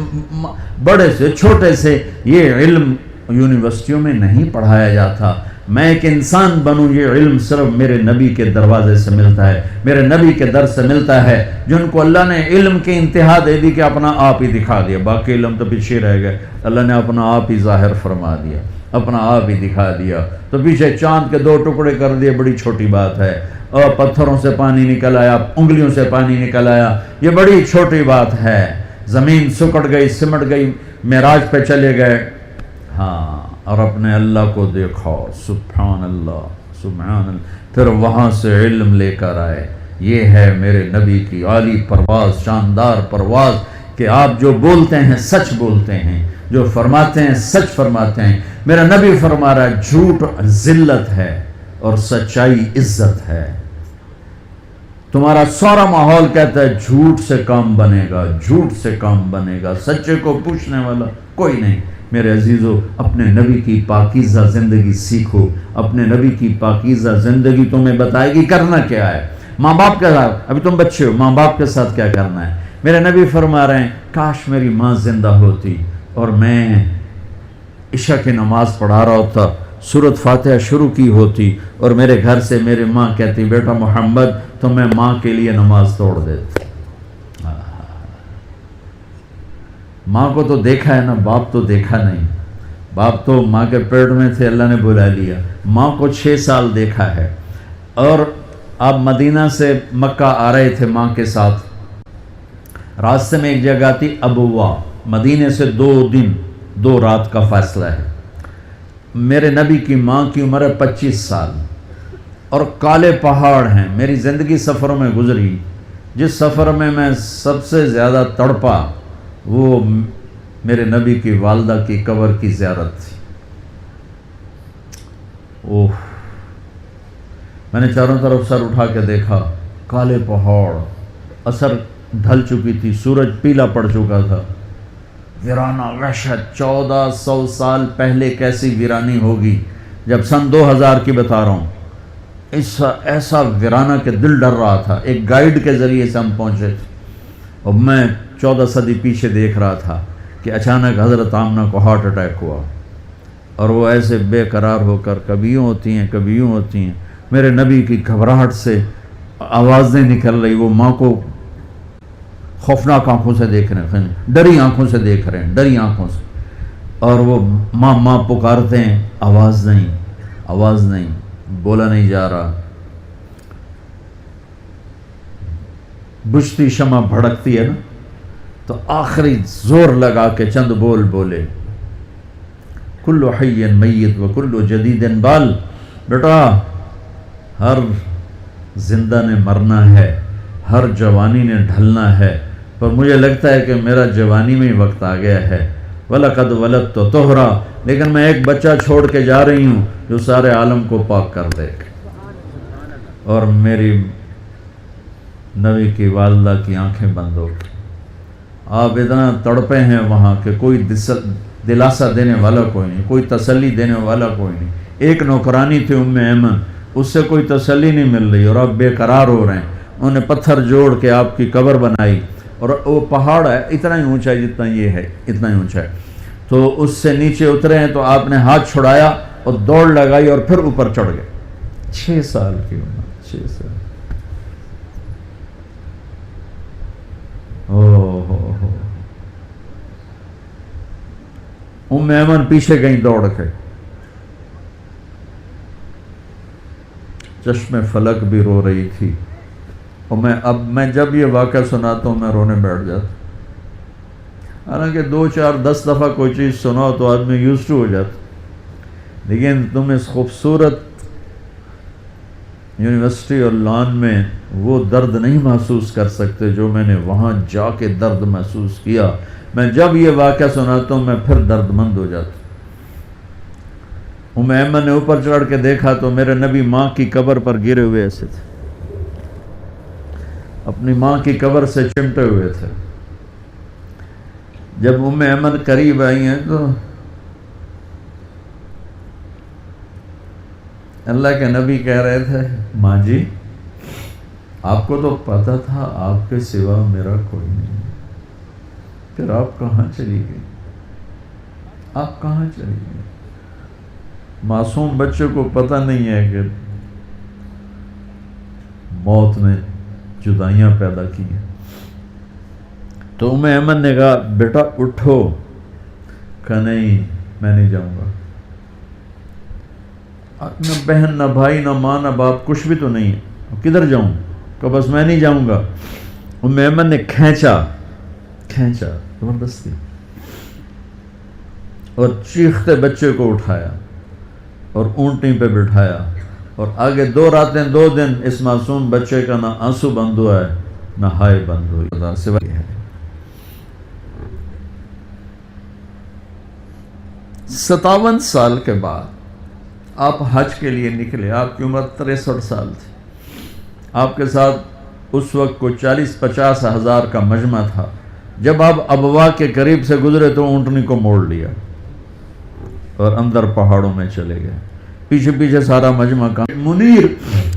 بڑے سے، چھوٹے سے. یہ علم یونیورسٹیوں میں نہیں پڑھایا جاتا. میں ایک انسان بنوں، یہ علم صرف میرے نبی کے دروازے سے ملتا ہے، میرے نبی کے در سے ملتا ہے، جن کو اللہ نے علم کی انتہا دے دی کہ اپنا آپ ہی دکھا دیا. باقی علم تو پیچھے رہ گئے، اللہ نے اپنا آپ ہی ظاہر فرما دیا، اپنا آپ ہی دکھا دیا. تو پیچھے چاند کے 2 ٹکڑے کر دیے، بڑی چھوٹی بات ہے. اور پتھروں سے پانی نکل آیا، انگلیوں سے پانی نکل آیا، یہ بڑی چھوٹی بات ہے. زمین سکڑ گئی، سمٹ گئی، معراج پہ چلے گئے. ہاں، اور اپنے اللہ کو دیکھا، سبحان اللہ سبحان اللہ. پھر وہاں سے علم لے کر آئے. یہ ہے میرے نبی کی عالی پرواز، شاندار پرواز، کہ آپ جو بولتے ہیں سچ بولتے ہیں، جو فرماتے ہیں سچ فرماتے ہیں. میرا نبی فرما رہا ہے جھوٹ ذلت ہے اور سچائی عزت ہے. تمہارا سارا ماحول کہتا ہے جھوٹ سے کام بنے گا، جھوٹ سے کام بنے گا، سچے کو پوچھنے والا کوئی نہیں. میرے عزیزو، اپنے نبی کی پاکیزہ زندگی سیکھو. اپنے نبی کی پاکیزہ زندگی تمہیں بتائے گی کرنا کیا ہے. ماں باپ کے ساتھ، ابھی تم بچے ہو، ماں باپ کے ساتھ کیا کرنا ہے. میرے نبی فرما رہے ہیں کاش میری ماں زندہ ہوتی اور میں عشاء کی نماز پڑھا رہا ہوتا، سورۃ فاتحہ شروع کی ہوتی اور میرے گھر سے میری ماں کہتی بیٹا محمد، تو میں ماں کے لیے نماز توڑ دیتا. ماں کو تو دیکھا ہے نا، باپ تو دیکھا نہیں. باپ تو ماں کے پیٹ میں تھے، اللہ نے بلا لیا. ماں کو 6 سال دیکھا ہے. اور آپ مدینہ سے مکہ آ رہے تھے ماں کے ساتھ. راستے میں ایک جگہ تھی ابوا، مدینے سے 2 دن 2 رات کا فاصلہ ہے. میرے نبی کی ماں کی عمر ہے 25 سال اور کالے پہاڑ ہیں. میری زندگی سفروں میں گزری، جس سفر میں میں سب سے زیادہ تڑپا وہ میرے نبی کی والدہ کی قبر کی زیارت تھی. اوہ، میں نے چاروں طرف سر اٹھا کے دیکھا، کالے پہاڑ، عصر ڈھل چکی تھی، سورج پیلا پڑ چکا تھا. ویرانہ وحشت. 1400 سال پہلے کیسی ویرانی ہوگی. جب سن 2000 کی بتا رہا ہوں، ایسا ویرانہ کہ دل ڈر رہا تھا. ایک گائیڈ کے ذریعے سے ہم پہنچے تھے اور میں 14 صدی پیچھے دیکھ رہا تھا کہ اچانک حضرت آمنہ کو ہارٹ اٹیک ہوا اور وہ ایسے بے قرار ہو کر کبھی یوں ہوتی ہیں کبھی یوں ہوتی ہیں. میرے نبی کی گھبراہٹ سے آوازیں نکل رہی. وہ ماں کو خوفناک آنکھوں سے دیکھ رہے ہیں، ڈری آنکھوں سے دیکھ رہے ہیں، ڈری آنکھوں سے. اور وہ ماں ماں پکارتے ہیں، آواز نہیں، آواز نہیں، بولا نہیں جا رہا. بجھتی شمع بھڑکتی ہے نا، تو آخری زور لگا کے چند بول بولے، کل حی میت و کل جدید بال. بیٹا ہر زندہ نے مرنا ہے، ہر جوانی نے ڈھلنا ہے، پر مجھے لگتا ہے کہ میرا جوانی میں ہی وقت آ گیا ہے. وَلَقَدْ وَلَدْتُ طُہْرًا، لیکن میں ایک بچہ چھوڑ کے جا رہی ہوں جو سارے عالم کو پاک کر دے. اور میری نبی کی والدہ کی آنکھیں بند ہو گئی. آپ اتنا تڑپے ہیں وہاں کہ کوئی دلاسا دینے والا کوئی نہیں, کوئی تسلی دینے والا کوئی نہیں. ایک نوکرانی تھی ام ایمن, اس سے کوئی تسلی نہیں مل رہی اور آپ بے قرار ہو رہے ہیں. انہوں نے پتھر جوڑ کے آپ کی قبر بنائی, اور وہ پہاڑ ہے اتنا ہی اونچا ہے جتنا یہ ہے, اتنا ہی اونچا ہے. تو اس سے نیچے اترے ہیں تو آپ نے ہاتھ چھڑایا اور دوڑ لگائی اور پھر اوپر چڑھ گئے. 6 سال کی عمر, 6 سال. ام ایمن پیچھے گئی دوڑ کے, چشم فلک بھی رو رہی تھی. اور میں جب یہ واقعہ سناتا ہوں میں رونے بیٹھ جاتا. حالانکہ 2 4 10 دفعہ کوئی چیز سناؤ تو آدمی یوزڈ ہو جاتا, لیکن تم اس خوبصورت یونیورسٹی اور لان میں وہ درد نہیں محسوس کر سکتے جو میں نے وہاں جا کے درد محسوس کیا. میں جب یہ واقعہ سناتا ہوں میں پھر درد مند ہو جاتا. ام ایمن نے اوپر چڑھ کے دیکھا تو میرے نبی ماں کی قبر پر گرے ہوئے ایسے تھے, اپنی ماں کی قبر سے چمٹے ہوئے تھے. جب ام ایمن قریب آئی ہیں تو اللہ کے نبی کہہ رہے تھے, ماں جی آپ کو تو پتہ تھا آپ کے سوا میرا کوئی نہیں, پھر آپ کہاں چلی گئی, آپ کہاں چلی گئی. معصوم بچے کو پتہ نہیں ہے کہ موت نے جدائیاں پیدا کی ہیں. تو ام ایمن نے کہا بیٹا اٹھو. کہا نہیں میں نہیں جاؤں گا. نہ بہن نہ بھائی نہ ماں نہ باپ کچھ بھی تو نہیں ہے, کدھر جاؤں. کہ بس میں نہیں جاؤں گا. ام ایمن نے کھینچا زبردستی اور چیختے بچے کو اٹھایا اور اونٹنی پہ بٹھایا, اور آگے 2 راتیں 2 دن اس معصوم بچے کا نہ آنسو بند ہوا ہے نہ ہائے بند ہوئی. سوائے ہے 57 سال کے بعد آپ حج کے لیے نکلے. آپ کی عمر 63 سال تھی. آپ کے ساتھ اس وقت کو 40-50 ہزار کا مجمع تھا. جب آپ ابوا کے قریب سے گزرے تو اونٹنی کو موڑ لیا اور اندر پہاڑوں میں چلے گئے. پیچھے پیچھے سارا مجمع کا منیر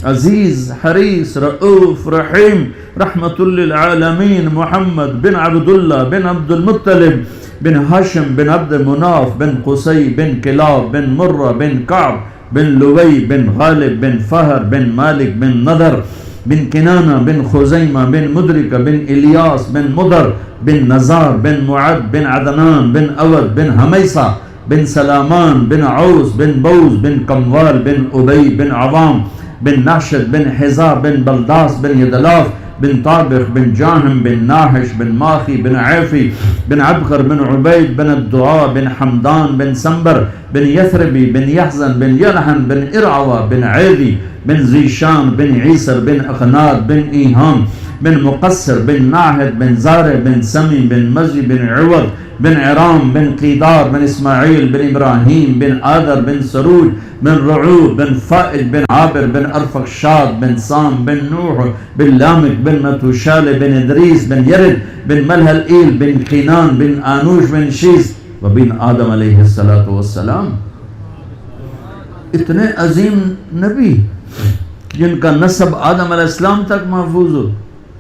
عزیز حریص رؤوف رحیم رحمت للعالمین محمد بن عبداللہ بن عبد المطلب بن ہاشم بن عبد مناف بن قصی بن کلاب بن مرہ بن کعب بن لوی بن غالب بن فہر بن مالک بن نضر بن کنانہ بن خزیمہ بن مدرکہ بن الیاس بن مدر بن نزار بن معد بن عدنان بن اود بن حمیسہ بن سلامان بن عوس بن بوز بن کموال بن ابی بن عوام بن ناشد بن حزا بن بلداس بن یدلاف بن طابخ بن جاہم بن ناحش بن ماخی بن عیفی بن عبقر بن عبید بن الدعاء بن حمدان بن سنبر بن یثربی بن یحزن بن یلحن بن ارعوہ بن عیدی بن زیشان بن عیسر بن اخناد بن ایہام بن مقصر بن ناحد بن زارع بن سمی بن مزی بن عوض بن عرام بن قیدار بن اسماعیل بن ابراہیم بن آدر بن سروج بن رعوب بن فائد بن عابر بن ارفقشاد بن سام بن نوح بن لامک بن متوشال بن ادریس بن یرد بن ملحل ایل بن قینان بن آنوش بن شیس و بن آدم علیہ السلام. اتنے عظیم نبی جن کا نسب آدم علیہ السلام تک محفوظ ہو.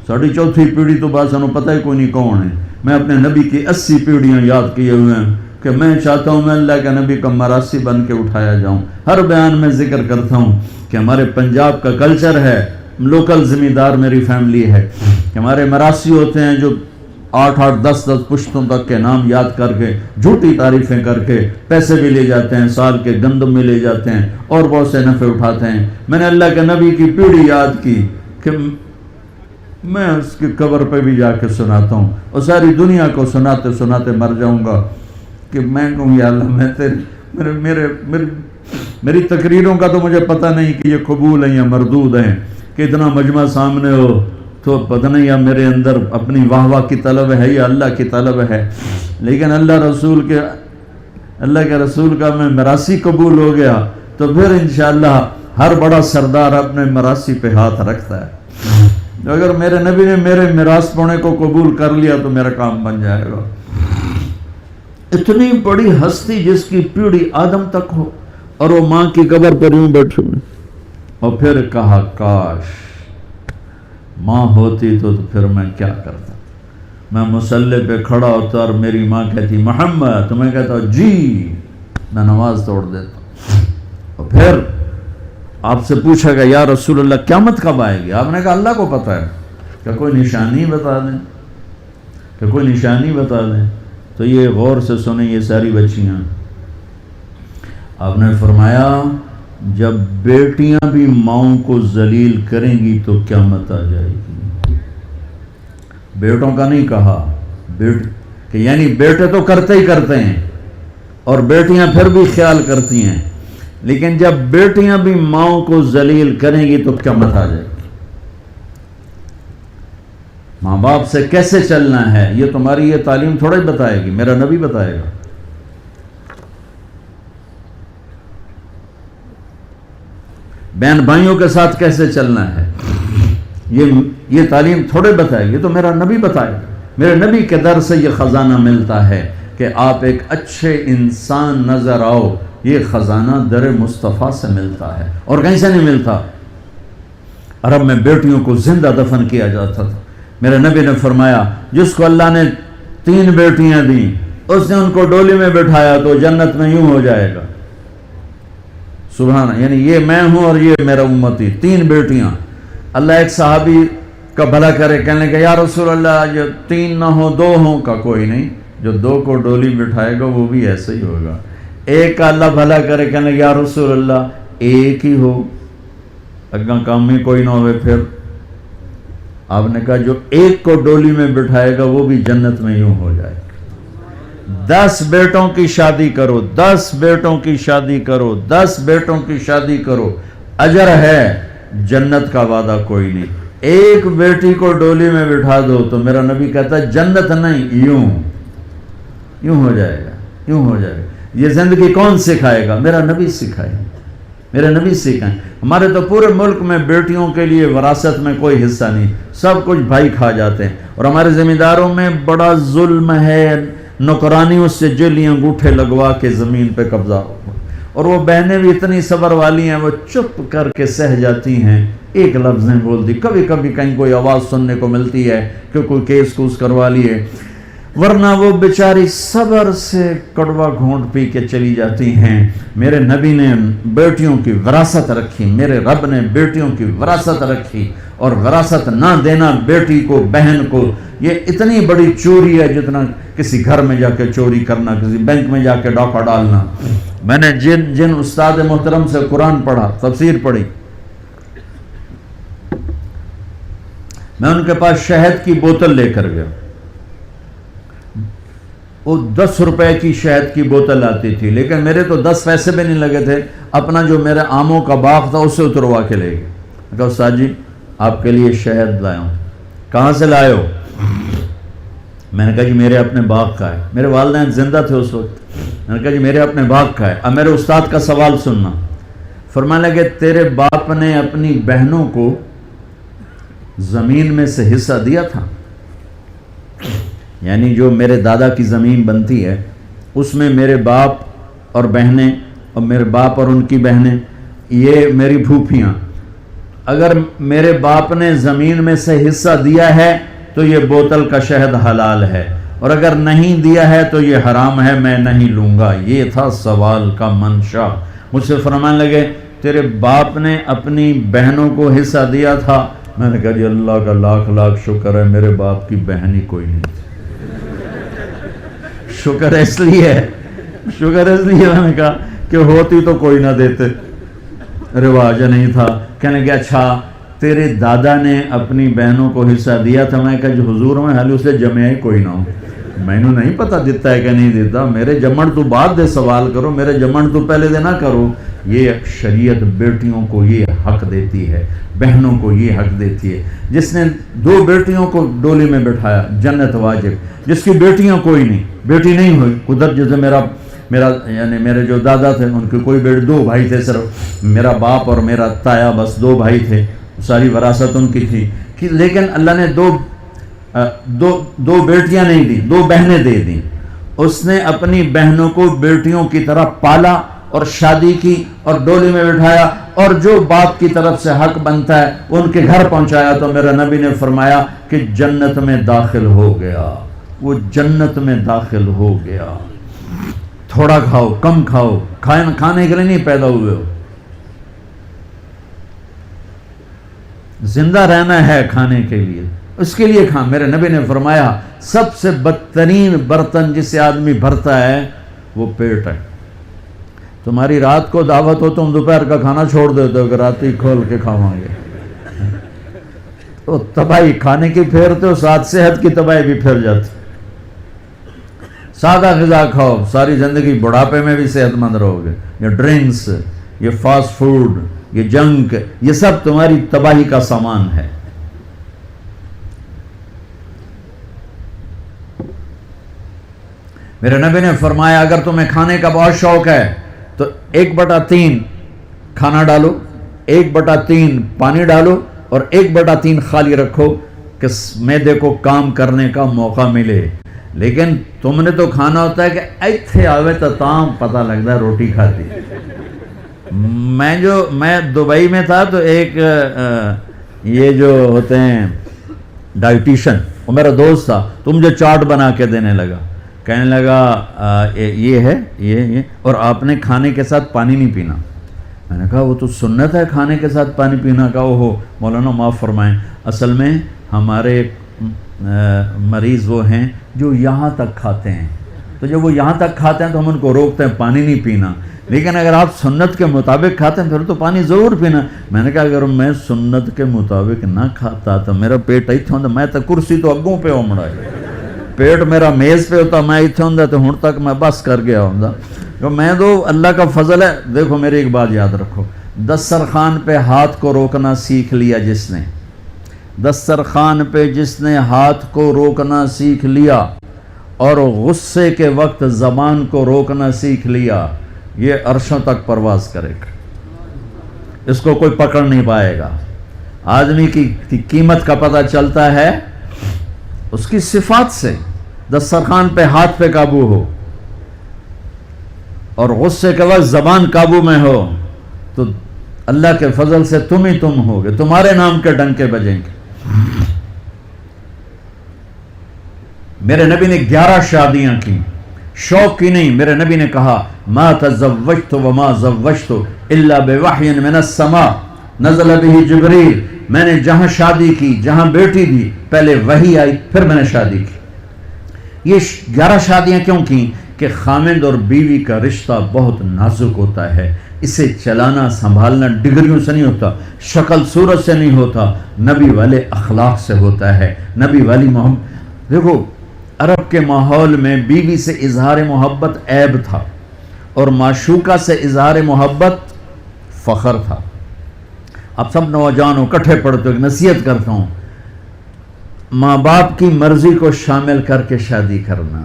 4.5 پیڑھی تو بات سنو پتہ ہی کوئی نہیں کون ہے. میں اپنے نبی کی 80 پیڑھیاں یاد کیے ہوئے ہیں کہ میں چاہتا ہوں میں اللہ کے نبی کا مراسی بن کے اٹھایا جاؤں. ہر بیان میں ذکر کرتا ہوں کہ ہمارے پنجاب کا کلچر ہے, لوکل زمیندار میری فیملی ہے, کہ ہمارے مراسی ہوتے ہیں جو 8-8 10-10 پشتوں تک کے نام یاد کر کے جھوٹی تعریفیں کر کے پیسے بھی لے جاتے ہیں, سال کے گندم بھی لے جاتے ہیں اور بہت سے نفع اٹھاتے ہیں. میں نے اللہ کے نبی کی پیڑھی یاد کی کہ میں اس کی قبر پہ بھی جا کے سناتا ہوں اور ساری دنیا کو سناتے سناتے مر جاؤں گا کہ میں کہوں یا اللہ میری تقریروں کا تو مجھے پتہ نہیں کہ یہ قبول ہیں یا مردود ہیں, کہ اتنا مجمع سامنے ہو تو پتہ نہیں یا میرے اندر اپنی واہ واہ کی طلب ہے یا اللہ کی طلب ہے. لیکن اللہ کے رسول کا میں مراسی قبول ہو گیا تو پھر انشاءاللہ ہر بڑا سردار اپنے مراسی پہ ہاتھ رکھتا ہے. اگر میرے نبی نے میرے میراث پونے کو قبول کر لیا تو میرا کام بن جائے گا۔ اتنی بڑی ہستی جس کی پیڑھی آدم تک ہو اور وہ ماں کی قبر پر یوں بیٹھے ہوئے، اور پھر کہا کاش ماں ہوتی تو پھر میں کیا کرتا، میں مصلی پہ کھڑا ہوتا اور میری ماں کہتی محمد، تو میں کہتا ہوں جی، میں نماز توڑ دیتا۔ اور پھر آپ سے پوچھا گیا یا رسول اللہ قیامت کب آئے گی؟ آپ نے کہا اللہ کو پتہ ہے، کہ کوئی نشانی بتا دیں، کہ کوئی نشانی بتا دیں۔ تو یہ غور سے سنیں یہ ساری بچیاں، آپ نے فرمایا جب بیٹیاں بھی ماؤں کو ذلیل کریں گی تو قیامت آ جائے گی۔ بیٹوں کا نہیں کہا، کہ یعنی بیٹے تو کرتے ہی کرتے ہیں اور بیٹیاں پھر بھی خیال کرتی ہیں، لیکن جب بیٹیاں بھی ماؤں کو ذلیل کریں گی تو قیامت آ جائے گی۔ ماں باپ سے کیسے چلنا ہے یہ تمہاری یہ تعلیم تھوڑا ہی بتائے گی، میرا نبی بتائے گا۔ بہن بھائیوں کے ساتھ کیسے چلنا ہے یہ تعلیم تھوڑے بتائے گی، تو میرا نبی بتائے گا۔ میرے نبی کے در سے یہ خزانہ ملتا ہے کہ آپ ایک اچھے انسان نظر آؤ، یہ خزانہ در مصطفیٰ سے ملتا ہے اور کہیں سے نہیں ملتا۔ عرب میں بیٹیوں کو زندہ دفن کیا جاتا تھا۔ میرے نبی نے فرمایا جس کو اللہ نے 3 بیٹیاں دیں اس نے ان کو ڈولی میں بٹھایا تو جنت میں یوں ہو جائے گا۔ سبحان، یعنی یہ میں ہوں اور یہ میرا امتی، 3 بیٹیاں۔ اللہ ایک صحابی کا بھلا کرے، کہنے لگا یا رسول اللہ جو 3 نہ ہو 2 ہوں، کا کوئی نہیں، جو 2 کو ڈولی بٹھائے گا وہ بھی ایسے ہی ہوگا۔ ایک کا اللہ بھلا کرے، کہنے لگا یا رسول اللہ ایک ہی ہو، اگاں کام میں کوئی نہ ہوئے پھر؟ آپ نے کہا جو 1 کو ڈولی میں بٹھائے گا وہ بھی جنت میں یوں ہو جائے گا۔ 10 بیٹوں کی شادی کرو، 10 بیٹوں کی شادی کرو، 10 بیٹوں کی شادی کرو، اجر ہے، جنت کا وعدہ کوئی نہیں۔ 1 بیٹی کو ڈولی میں بٹھا دو تو میرا نبی کہتا ہے جنت نہیں، یوں ہو جائے گا، یوں ہو جائے گا۔ یہ زندگی کون سکھائے گا؟ میرا نبی سکھائے، میرے نبی سکھائیں۔ ہمارے تو پورے ملک میں بیٹیوں کے لیے وراثت میں کوئی حصہ نہیں، سب کچھ بھائی کھا جاتے ہیں، اور ہمارے زمینداروں میں بڑا ظلم ہے، نوکرانیوں سے جلی انگوٹھے لگوا کے زمین پہ قبضہ ہوا، اور وہ بہنیں بھی اتنی صبر والی ہیں وہ چپ کر کے سہ جاتی ہیں، ایک لفظ نہیں بولتی۔ کبھی کبھی کہیں کوئی آواز سننے کو ملتی ہے کہ کوئی کیس کوس کروا لیے، ورنہ وہ بیچاری صبر سے کڑوا گھونٹ پی کے چلی جاتی ہیں۔ میرے نبی نے بیٹیوں کی وراثت رکھی، میرے رب نے بیٹیوں کی وراثت رکھی، اور وراثت نہ دینا بیٹی کو، بہن کو، یہ اتنی بڑی چوری ہے جتنا کسی گھر میں جا کے چوری کرنا، کسی بینک میں جا کے ڈاکہ ڈالنا۔ میں نے جن استاد محترم سے قرآن پڑھا، تفسیر پڑھی، میں ان کے پاس شہد کی بوتل لے کر گیا، وہ 10 روپے کی شہد کی بوتل آتی تھی، لیکن میرے تو 10 پیسے بھی نہیں لگے تھے، اپنا جو میرے آموں کا باغ تھا اسے اتروا کے لے گئے۔ میں کہا استاد جی آپ کے لیے شہد لایا ہوں۔ کہاں سے لائے ہو؟ میں نے کہا جی میرے اپنے باغ کا ہے، میرے والدین زندہ تھے اس وقت۔ میں نے کہا جی میرے اپنے باغ کا ہے۔ اب میرے استاد کا سوال سننا۔ فرمانے لگے تیرے باپ نے اپنی بہنوں کو زمین میں سے حصہ دیا تھا؟ یعنی جو میرے دادا کی زمین بنتی ہے اس میں میرے باپ اور بہنیں، اور میرے باپ اور ان کی بہنیں، یہ میری پھوپھیاں، اگر میرے باپ نے زمین میں سے حصہ دیا ہے تو یہ بوتل کا شہد حلال ہے، اور اگر نہیں دیا ہے تو یہ حرام ہے، میں نہیں لوں گا۔ یہ تھا سوال کا منشا۔ مجھ سے فرمانے لگے تیرے باپ نے اپنی بہنوں کو حصہ دیا تھا؟ میں نے کہا جی اللہ کا لاکھ لاکھ شکر ہے میرے باپ کی بہن ہی کوئی نہیں تھی۔ شکر اس لیے میں نے کہا کہ ہوتی تو کوئی نہ دیتے، رواج نہیں تھا۔ کہنے کہ اچھا تیرے دادا نے اپنی بہنوں کو حصہ دیا تھا؟ میں کہا جو حضور میں حالی اسے جمع ہی کوئی نہ ہو، میں نے نہیں پتا دیتا ہے کہ نہیں دیتا، میرے جمن تو بعد دے سوال کرو، میرے جمن تو پہلے دے نہ کرو۔ یہ شریعت بیٹیوں کو یہ حق دیتی ہے، بہنوں کو یہ حق دیتی ہے۔ جس نے 2 بیٹیوں کو ڈولی میں بٹھایا جنت واجب، جس کی بیٹیاں کوئی نہیں، بیٹی نہیں ہوئی قدرت، جیسے میرا یعنی میرے جو دادا تھے ان کے کوئی بیٹے، 2 بھائی تھے صرف، میرا باپ اور میرا تایا بس 2 بھائی تھے، ساری وراثت ان کی تھی۔ کہ لیکن اللہ نے دو بیٹیاں نہیں دی، 2 بہنیں دے دیں. اس نے اپنی بہنوں کو بیٹیوں کی طرح پالا اور شادی کی اور ڈولی میں بٹھایا، اور جو باپ کی طرف سے حق بنتا ہے ان کے گھر پہنچایا. تو میرا نبی نے فرمایا کہ جنت میں داخل ہو گیا، وہ جنت میں داخل ہو گیا. تھوڑا کھاؤ، کم کھاؤ، کھانے کے لیے نہیں پیدا ہوئے ہو، زندہ رہنا ہے کھانے کے لیے، اس کے لیے کھا. میرے نبی نے فرمایا سب سے بدترین برتن جسے آدمی بھرتا ہے وہ پیٹ ہے. تمہاری رات کو دعوت ہو، تم دوپہر کا کھانا چھوڑ دیتے ہو کہ رات ہی کھول کے کھاؤں گے، تو تباہی کھانے کی پھیرتے ہو، ساتھ صحت کی تباہی بھی پھیر جاتی. سادہ غذا کھاؤ، ساری زندگی بڑھاپے میں بھی صحت مند رہو گے. یہ ڈرنکس، یہ فاسٹ فوڈ، یہ جنک، یہ سب تمہاری تباہی کا سامان ہے. میرے نبی نے فرمایا اگر تمہیں کھانے کا بہت شوق ہے تو 1/3 کھانا ڈالو، 1/3 پانی ڈالو اور 1/3 خالی رکھو کہ معدے کو کام کرنے کا موقع ملے. لیکن تم نے تو کھانا ہوتا ہے کہ ایتھے آوے تو تام پتہ لگتا ہے روٹی کھاتی. میں دبئی میں تھا تو ایک یہ جو ہوتے ہیں ڈائٹیشن، وہ میرا دوست تھا، تو مجھے چارٹ بنا کے دینے لگا. کہنے لگا یہ ہے یہ اور آپ نے کھانے کے ساتھ پانی نہیں پینا. میں نے کہا وہ تو سنت ہے کھانے کے ساتھ پانی پینا. کا وہ مولانا معاف فرمائیں، اصل میں ہمارے مریض وہ ہیں جو یہاں تک کھاتے ہیں، تو جب وہ یہاں تک کھاتے ہیں تو ہم ان کو روکتے ہیں پانی نہیں پینا. لیکن اگر آپ سنت کے مطابق کھاتے ہیں پھر تو پانی ضرور پینا. میں نے کہا اگر میں سنت کے مطابق نہ کھاتا تو میرا پیٹ ایتھے ہوں، میں تو کرسی تو اگوں پہ امڑا ہے، پیٹ میرا میز پہ ہوتا، میں ایتھے ہوں تو ہن تک میں بس کر گیا ہوں. تو میں تو اللہ کا فضل ہے. دیکھو میری ایک بات یاد رکھو، دسترخوان پہ ہاتھ کو روکنا سیکھ لیا جس نے، دسترخوان پہ جس نے ہاتھ کو روکنا سیکھ لیا اور غصے کے وقت زبان کو روکنا سیکھ لیا، یہ عرشوں تک پرواز کرے گا، اس کو کوئی پکڑ نہیں پائے گا. آدمی کی قیمت کا پتہ چلتا ہے اس کی صفات سے. دسترخوان پہ ہاتھ پہ قابو ہو اور غصے کے وقت زبان قابو میں ہو تو اللہ کے فضل سے تم ہی تم ہوگے، تمہارے نام کے ڈنکے بجیں گے. میرے نبی نے 11 شادیاں کی، شوق کی نہیں. میرے نبی نے کہا ما تزوجت وما زوجت الا بوحی من السماء نزل به جبریل. میں نے جہاں شادی کی، جہاں بیٹی دی، پہلے وحی آئی پھر میں نے شادی کی. یہ 11 شادیاں کیوں کی؟ کہ خامند اور بیوی کا رشتہ بہت نازک ہوتا ہے. اسے چلانا سنبھالنا ڈگریوں سے نہیں ہوتا، شکل صورت سے نہیں ہوتا، نبی والے اخلاق سے ہوتا ہے، نبی والی محبت. دیکھو عرب کے ماحول میں بیوی سے اظہار محبت عیب تھا اور معشوقہ سے اظہار محبت فخر تھا. اب سب نوجوانوں کٹھے پڑھتے ایک نصیحت کرتا ہوں، ماں باپ کی مرضی کو شامل کر کے شادی کرنا،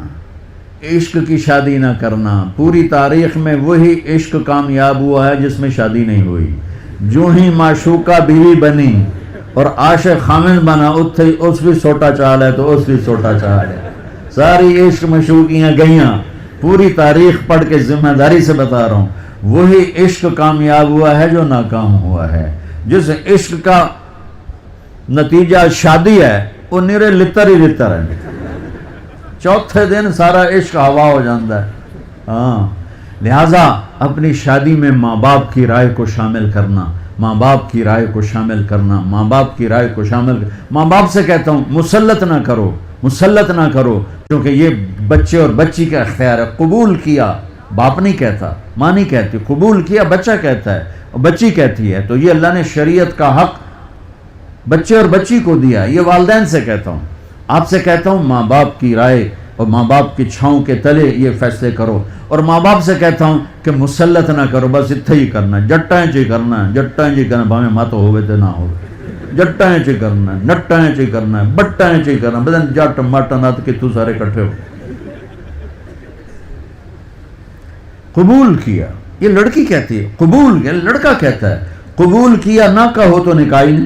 عشق کی شادی نہ کرنا. پوری تاریخ میں وہی عشق کامیاب ہوا ہے جس میں شادی نہیں ہوئی. جو ہی معشوقہ بیوی بنی اور عاشق خامن بنا، اس بھی سوٹا چال ہے تو اس بھی سوٹا چال ہے. ساری عشق مشوقیاں گئیاں. پوری تاریخ پڑھ کے ذمہ داری سے بتا رہا ہوں، وہی عشق کامیاب ہوا ہے جو ناکام ہوا ہے. جس عشق کا نتیجہ شادی ہے وہ نیرے لتر ہی لتر ہے، چوتھے دن سارا عشق ہوا ہو جاتا ہے. ہاں، لہٰذا اپنی شادی میں ماں باپ کی رائے کو شامل کرنا، ماں باپ کی رائے کو شامل کرنا، ماں باپ کی رائے کو شامل ماں باپ سے کہتا ہوں مسلط نہ کرو، مسلط نہ کرو، کیونکہ یہ بچے اور بچی کا اختیار ہے. قبول کیا باپ نہیں کہتا، ماں نہیں کہتی، قبول کیا بچہ کہتا ہے اور بچی کہتی ہے. تو یہ اللہ نے شریعت کا حق بچے اور بچی کو دیا. یہ والدین سے کہتا ہوں، آپ سے کہتا ہوں ماں باپ کی رائے اور ماں باپ کی چھاؤں کے تلے یہ فیصلے کرو. اور ماں باپ سے کہتا ہوں کہ مسلط نہ کرو، بس اتھے ہی کرنا، جٹائیں چی کرنا ہے، جٹائیں چی کرنا، بھاویں مت ہوئے تو نہ ہوئے، جٹائیں چی کرنا ہے، نٹائیں چی کرنا ہے، بٹائیں چی کرنا ہے، بدن جٹ مٹ نت کے تو سارے کٹھے ہو. قبول کیا، یہ لڑکی کہتی ہے قبول کیا، لڑکا کہتا ہے قبول کیا نہ کہو تو نکاح نہیں.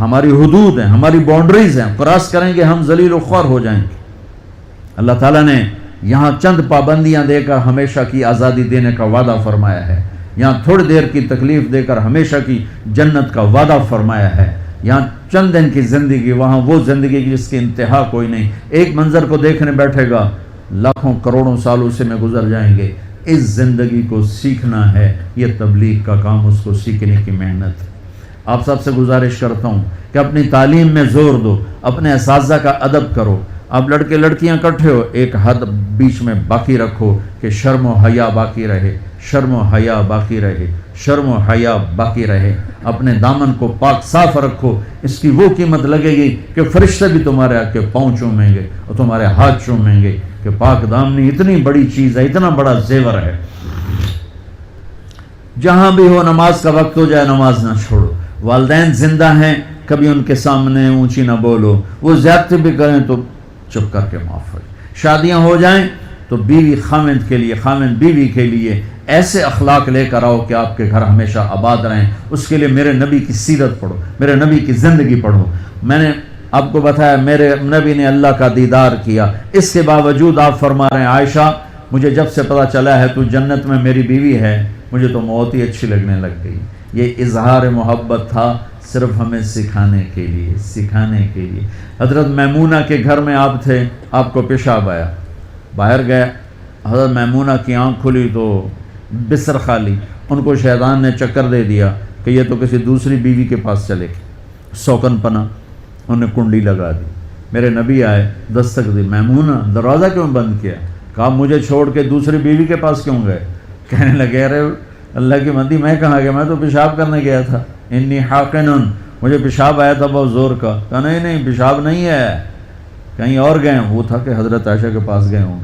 ہماری حدود ہیں, ہماری باؤنڈریز ہیں, کراس کریں گے ہم ذلیل و خوار ہو جائیں گے. اللہ تعالیٰ نے یہاں چند پابندیاں دے کر ہمیشہ کی آزادی دینے کا وعدہ فرمایا ہے, یہاں تھوڑی دیر کی تکلیف دے کر ہمیشہ کی جنت کا وعدہ فرمایا ہے. یہاں چند دن کی زندگی, وہاں وہ زندگی کی جس کی انتہا کوئی نہیں. ایک منظر کو دیکھنے بیٹھے گا, لاکھوں کروڑوں سال اسے میں گزر جائیں گے. اس زندگی کو سیکھنا ہے, یہ تبلیغ کا کام, اس کو سیکھنے کی محنت. آپ سب سے گزارش کرتا ہوں کہ اپنی تعلیم میں زور دو, اپنے اساتذہ کا ادب کرو. آپ لڑکے لڑکیاں اکٹھے ہو, ایک حد بیچ میں باقی رکھو کہ شرم و حیا باقی رہے, شرم و حیا باقی رہے, شرم و حیا باقی رہے. اپنے دامن کو پاک صاف رکھو, اس کی وہ قیمت لگے گی کہ فرشتے بھی تمہارے آ کے پاؤں چومیں گے اور تمہارے ہاتھ چومیں گے کہ پاک دامنی اتنی بڑی چیز ہے, اتنا بڑا زیور ہے. جہاں بھی ہو نماز کا وقت ہو جائے نماز نہ چھوڑو. والدین زندہ ہیں, کبھی ان کے سامنے اونچی نہ بولو, وہ زیادتی بھی کریں تو چپ کر کے معاف ہو. شادیاں ہو جائیں تو بیوی خاوند کے لیے, خاوند بیوی کے لیے ایسے اخلاق لے کر آؤ کہ آپ کے گھر ہمیشہ آباد رہیں. اس کے لیے میرے نبی کی سیرت پڑھو, میرے نبی کی زندگی پڑھو. میں نے آپ کو بتایا میرے نبی نے اللہ کا دیدار کیا, اس کے باوجود آپ فرما رہے ہیں عائشہ مجھے جب سے پتہ چلا ہے تو جنت میں میری بیوی ہے, مجھے تو موت ہی اچھی لگنے لگ گئی. یہ اظہار محبت تھا صرف ہمیں سکھانے کے لیے, سکھانے کے لیے. حضرت میمونہ کے گھر میں آپ تھے, آپ کو پیشاب آیا, باہر گئے, حضرت میمونہ کی آنکھ کھلی تو بستر خالی. ان کو شیطان نے چکر دے دیا کہ یہ تو کسی دوسری بیوی کے پاس چلے گی. سوکن پنا, انہوں نے کنڈی لگا دی. میرے نبی آئے, دستک دی, میمونہ دروازہ کیوں بند کیا؟ کہا مجھے چھوڑ کے دوسری بیوی کے پاس کیوں گئے؟ کہنے لگے ارے اللہ کی مندی میں کہاں گیا, میں تو پیشاب کرنے گیا تھا. انی حاقنن, مجھے پیشاب آیا تھا بہت زور کا. کہا نہیں پیشاب نہیں ہے, کہیں اور گئے. وہ تھا کہ حضرت عائشہ کے پاس گئے ہوں.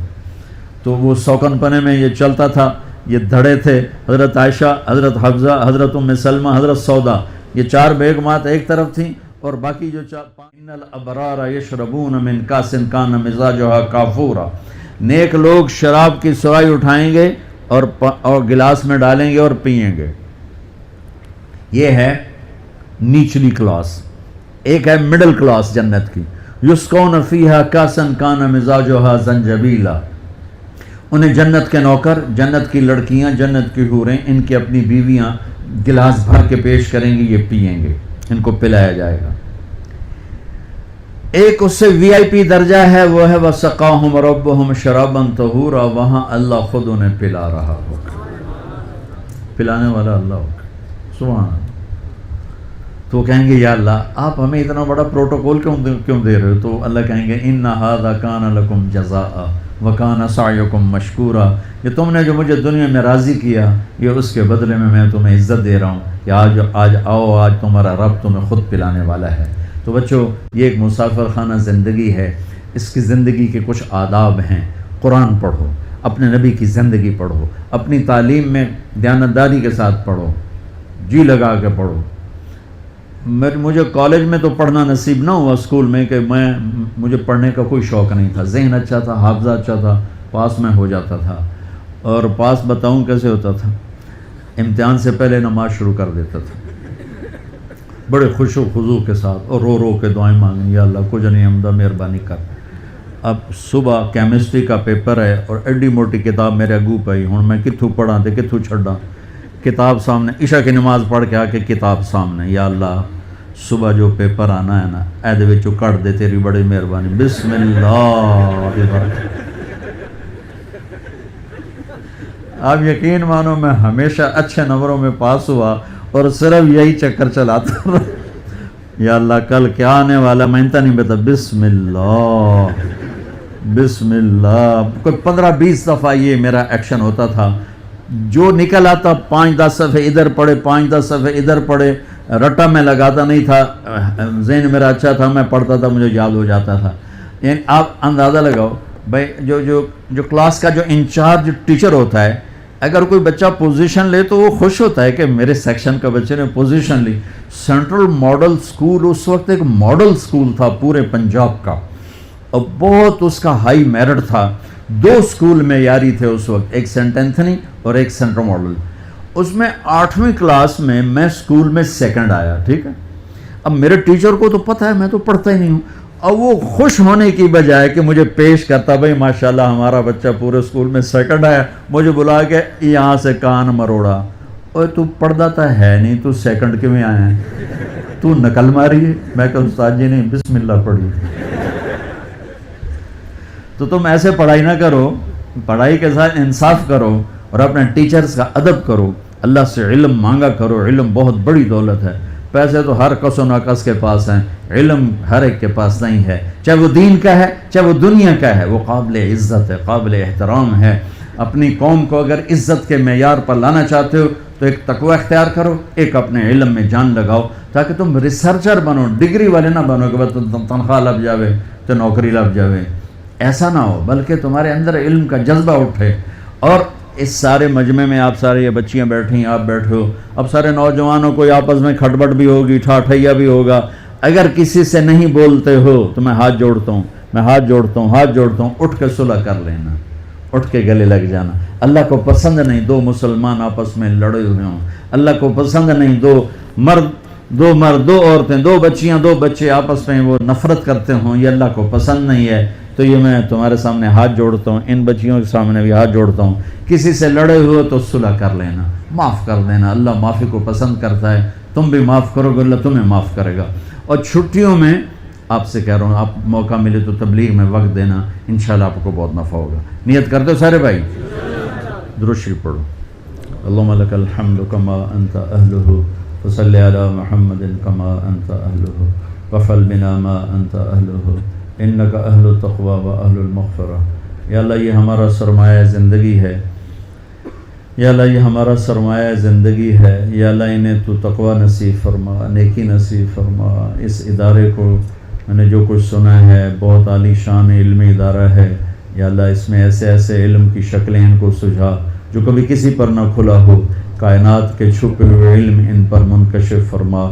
تو وہ سوکن پنے میں یہ چلتا تھا, یہ دھڑے تھے, حضرت عائشہ, حضرت حفصہ, حضرت ام سلمہ, حضرت سودا, یہ چار بیگمات ایک طرف تھیں اور باقی جو ان الابرار یشربون من کاس کان مزاجها کافورا. نیک لوگ شراب کی سرائی اٹھائیں گے اور گلاس میں ڈالیں گے اور پئیں گے. یہ ہے نیچلی کلاس. ایک ہے مڈل کلاس جنت کی, یسقون فیہا کاسا کان مزاجها زنجبیلا. انہیں جنت کے نوکر, جنت کی لڑکیاں, جنت کی حوریں, ان کی اپنی بیویاں گلاس بھر کے پیش کریں گی, یہ پئیں گے, ان کو پلایا جائے گا. ایک اس سے وی آئی پی درجہ ہے, وہ ہے وَسَقَاهُمْ رَبُّهُمْ شَرَابًا طَهُورًا. وہاں اللہ خود انہیں پلا رہا ہوگا, پلانے والا اللہ ہوگا. سبحان اللہ. تو کہیں گے یا اللہ آپ ہمیں اتنا بڑا پروٹوکول کیوں دے رہے ہو؟ تو اللہ کہیں گے إِنَّ هَذَا كَانَ لَكُمْ جَزَاءً وَكَانَ سَعْيُكُمْ مَشْكُورًا. یہ تم نے جو مجھے دنیا میں راضی کیا, یہ اس کے بدلے میں تمہیں عزت دے رہا ہوں کہ آج آؤ, آج تمہارا رب تمہیں خود پلانے والا ہے. تو بچوں یہ ایک مسافر خانہ زندگی ہے, اس کی زندگی کے کچھ آداب ہیں. قرآن پڑھو, اپنے نبی کی زندگی پڑھو, اپنی تعلیم میں دیانتداری کے ساتھ پڑھو, جی لگا کے پڑھو. مجھے کالج میں تو پڑھنا نصیب نہ ہوا اسکول میں, کہ مجھے پڑھنے کا کوئی شوق نہیں تھا. ذہن اچھا تھا, حافظہ اچھا تھا, پاس میں ہو جاتا تھا. اور پاس بتاؤں کیسے ہوتا تھا, امتحان سے پہلے نماز شروع کر دیتا تھا بڑے خوش و خضوع کے ساتھ, اور رو رو کے دعائیں مانگیں, یا اللہ کچھ نہیں حمدہ مہربانی کر. اب صبح کیمسٹری کا پیپر ہے اور ایڈی موٹی کتاب میرے اگو پئی, ہوں میں کتھوں پڑھاں تے کتھوں چھڈاں. کتاب سامنے, عشاء کی نماز پڑھ کے آ کے کتاب سامنے, یا اللہ صبح جو پیپر آنا ہے نا ایدے وچوں کٹ دے, تیری بڑی مہربانی, بسم اللہ. آپ یقین مانو میں ہمیشہ اچھے نمبروں میں پاس ہوا اور صرف یہی چکر چلاتا رہا, یا اللہ کل کیا آنے والا میں انتا نہیں بتا, بسم اللہ بسم اللہ. کوئی 15-20 دفعہ یہ میرا ایکشن ہوتا تھا. جو نکل آتا 5-10 صفحے ادھر پڑھے, 5-10 صفحے ادھر پڑھے, رٹا میں لگاتا نہیں تھا, ذہن میرا اچھا تھا, میں پڑھتا تھا, مجھے یاد ہو جاتا تھا. یعنی آپ اندازہ لگاؤ بھائی, جو کلاس کا جو انچارج ٹیچر ہوتا ہے, اگر کوئی بچہ پوزیشن لے تو وہ خوش ہوتا ہے کہ میرے سیکشن کا بچے نے پوزیشن لی. سینٹرل ماڈل سکول اس وقت ایک ماڈل سکول تھا پورے پنجاب کا, اور بہت اس کا ہائی میرٹ تھا. 2 سکول معیاری تھے اس وقت, ایک سینٹ اینتھنی اور ایک سینٹرل ماڈل. اس میں 8ویں کلاس میں سکول میں سیکنڈ آیا, ٹھیک ہے. اب میرے ٹیچر کو تو پتہ ہے میں تو پڑھتا ہی نہیں ہوں. اب وہ خوش ہونے کی بجائے کہ مجھے پیش کرتا بھائی ماشاءاللہ ہمارا بچہ پورے اسکول میں سیکنڈ آیا, مجھے بلا کے یہاں سے کان مروڑا, اوے تو پڑھتا تو ہے نہیں, تو سیکنڈ کیوں آیا ہے, تو نقل ماری ہے. میں کہ استاد جی نے بسم اللہ پڑھی. تو تم ایسے پڑھائی نہ کرو, پڑھائی کے ساتھ انصاف کرو اور اپنے ٹیچرز کا ادب کرو, اللہ سے علم مانگا کرو. علم بہت بڑی دولت ہے. پیسے تو ہر کس و ناکس کے پاس ہیں, علم ہر ایک کے پاس نہیں ہے, چاہے وہ دین کا ہے چاہے وہ دنیا کا ہے. وہ قابل عزت ہے, قابل احترام ہے. اپنی قوم کو اگر عزت کے معیار پر لانا چاہتے ہو تو ایک تقوی اختیار کرو, ایک اپنے علم میں جان لگاؤ, تاکہ تم ریسرچر بنو, ڈگری والے نہ بنو کہ بس تنخواہ لگ جاوے تو نوکری لگ جاوے. ایسا نہ ہو, بلکہ تمہارے اندر علم کا جذبہ اٹھے. اور اس سارے مجمع میں آپ سارے یہ بچیاں بیٹھی ہیں, آپ بیٹھے ہو, اب سارے نوجوانوں کو آپس میں کھٹبٹ بھی ہوگی, ٹھاٹھیا بھی ہوگا. اگر کسی سے نہیں بولتے ہو تو میں ہاتھ جوڑتا ہوں, میں ہاتھ جوڑتا ہوں, ہاتھ جوڑتا ہوں, اٹھ کے صلح کر لینا, اٹھ کے گلے لگ جانا. اللہ کو پسند نہیں دو مسلمان آپس میں لڑے ہوئے ہوں. اللہ کو پسند نہیں دو مرد دو عورتیں, دو بچیاں دو بچے آپس میں وہ نفرت کرتے ہوں. یہ اللہ کو پسند نہیں ہے. تو یہ میں تمہارے سامنے ہاتھ جوڑتا ہوں, ان بچیوں کے سامنے بھی ہاتھ جوڑتا ہوں. کسی سے لڑے ہوئے تو صلح کر لینا, معاف کر دینا. اللہ معافی کو پسند کرتا ہے. تم بھی معاف کرو گے, اللہ تمہیں معاف کرے گا. اور چھٹیوں میں آپ سے کہہ رہا ہوں, آپ موقع ملے تو تبلیغ میں وقت دینا, انشاءاللہ آپ کو بہت نفع ہوگا. نیت کر دو سارے بھائی, درود شریف پڑھو. اللہم لک الحمد کما انت اہلہ وصلی علی محمد کما انت اہلہ وفعل بنا ما انت اہلہ انک اہل التقوی و اہل المغفرہ. یا اللہ یہ ہمارا سرمایہ زندگی ہے, یا اللہ یہ ہمارا سرمایہ زندگی ہے. یا اللہ انہیں تو تقوی نصیب فرما, نیکی نصیب فرما. اس ادارے کو میں نے جو کچھ سنا ہے بہت عالی شان علمی ادارہ ہے. یا اللہ اس میں ایسے ایسے علم کی شکلیں ان کو سجھا جو کبھی کسی پر نہ کھلا ہو. کائنات کے چھپے ہوئے علم ان پر منکشف فرما.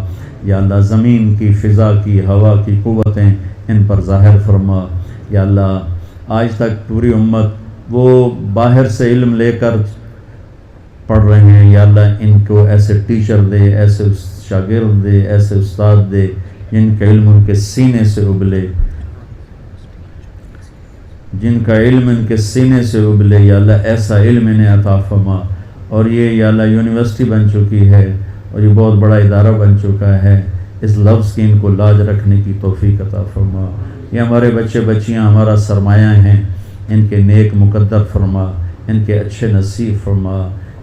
یا اللہ زمین کی, فضا کی, ہوا کی قوتیں ان پر ظاہر فرما. یا اللہ آج تک پوری امت وہ باہر سے علم لے کر پڑھ رہے ہیں, یا اللہ ان کو ایسے ٹیچر دے, ایسے شاگرد دے, ایسے استاد دے جن کا علم ان کے سینے سے ابلے, جن کا علم ان کے سینے سے ابلے. یا اللہ ایسا علم انہیں عطا فرما. اور یہ یا اللہ یونیورسٹی بن چکی ہے اور یہ بہت بڑا ادارہ بن چکا ہے, اس لفظ کی ان کو لاج رکھنے کی توفیق عطا فرما. یہ ہمارے بچے بچیاں ہمارا سرمایہ ہیں, ان کے نیک مقدر فرما, ان کے اچھے نصیب فرما,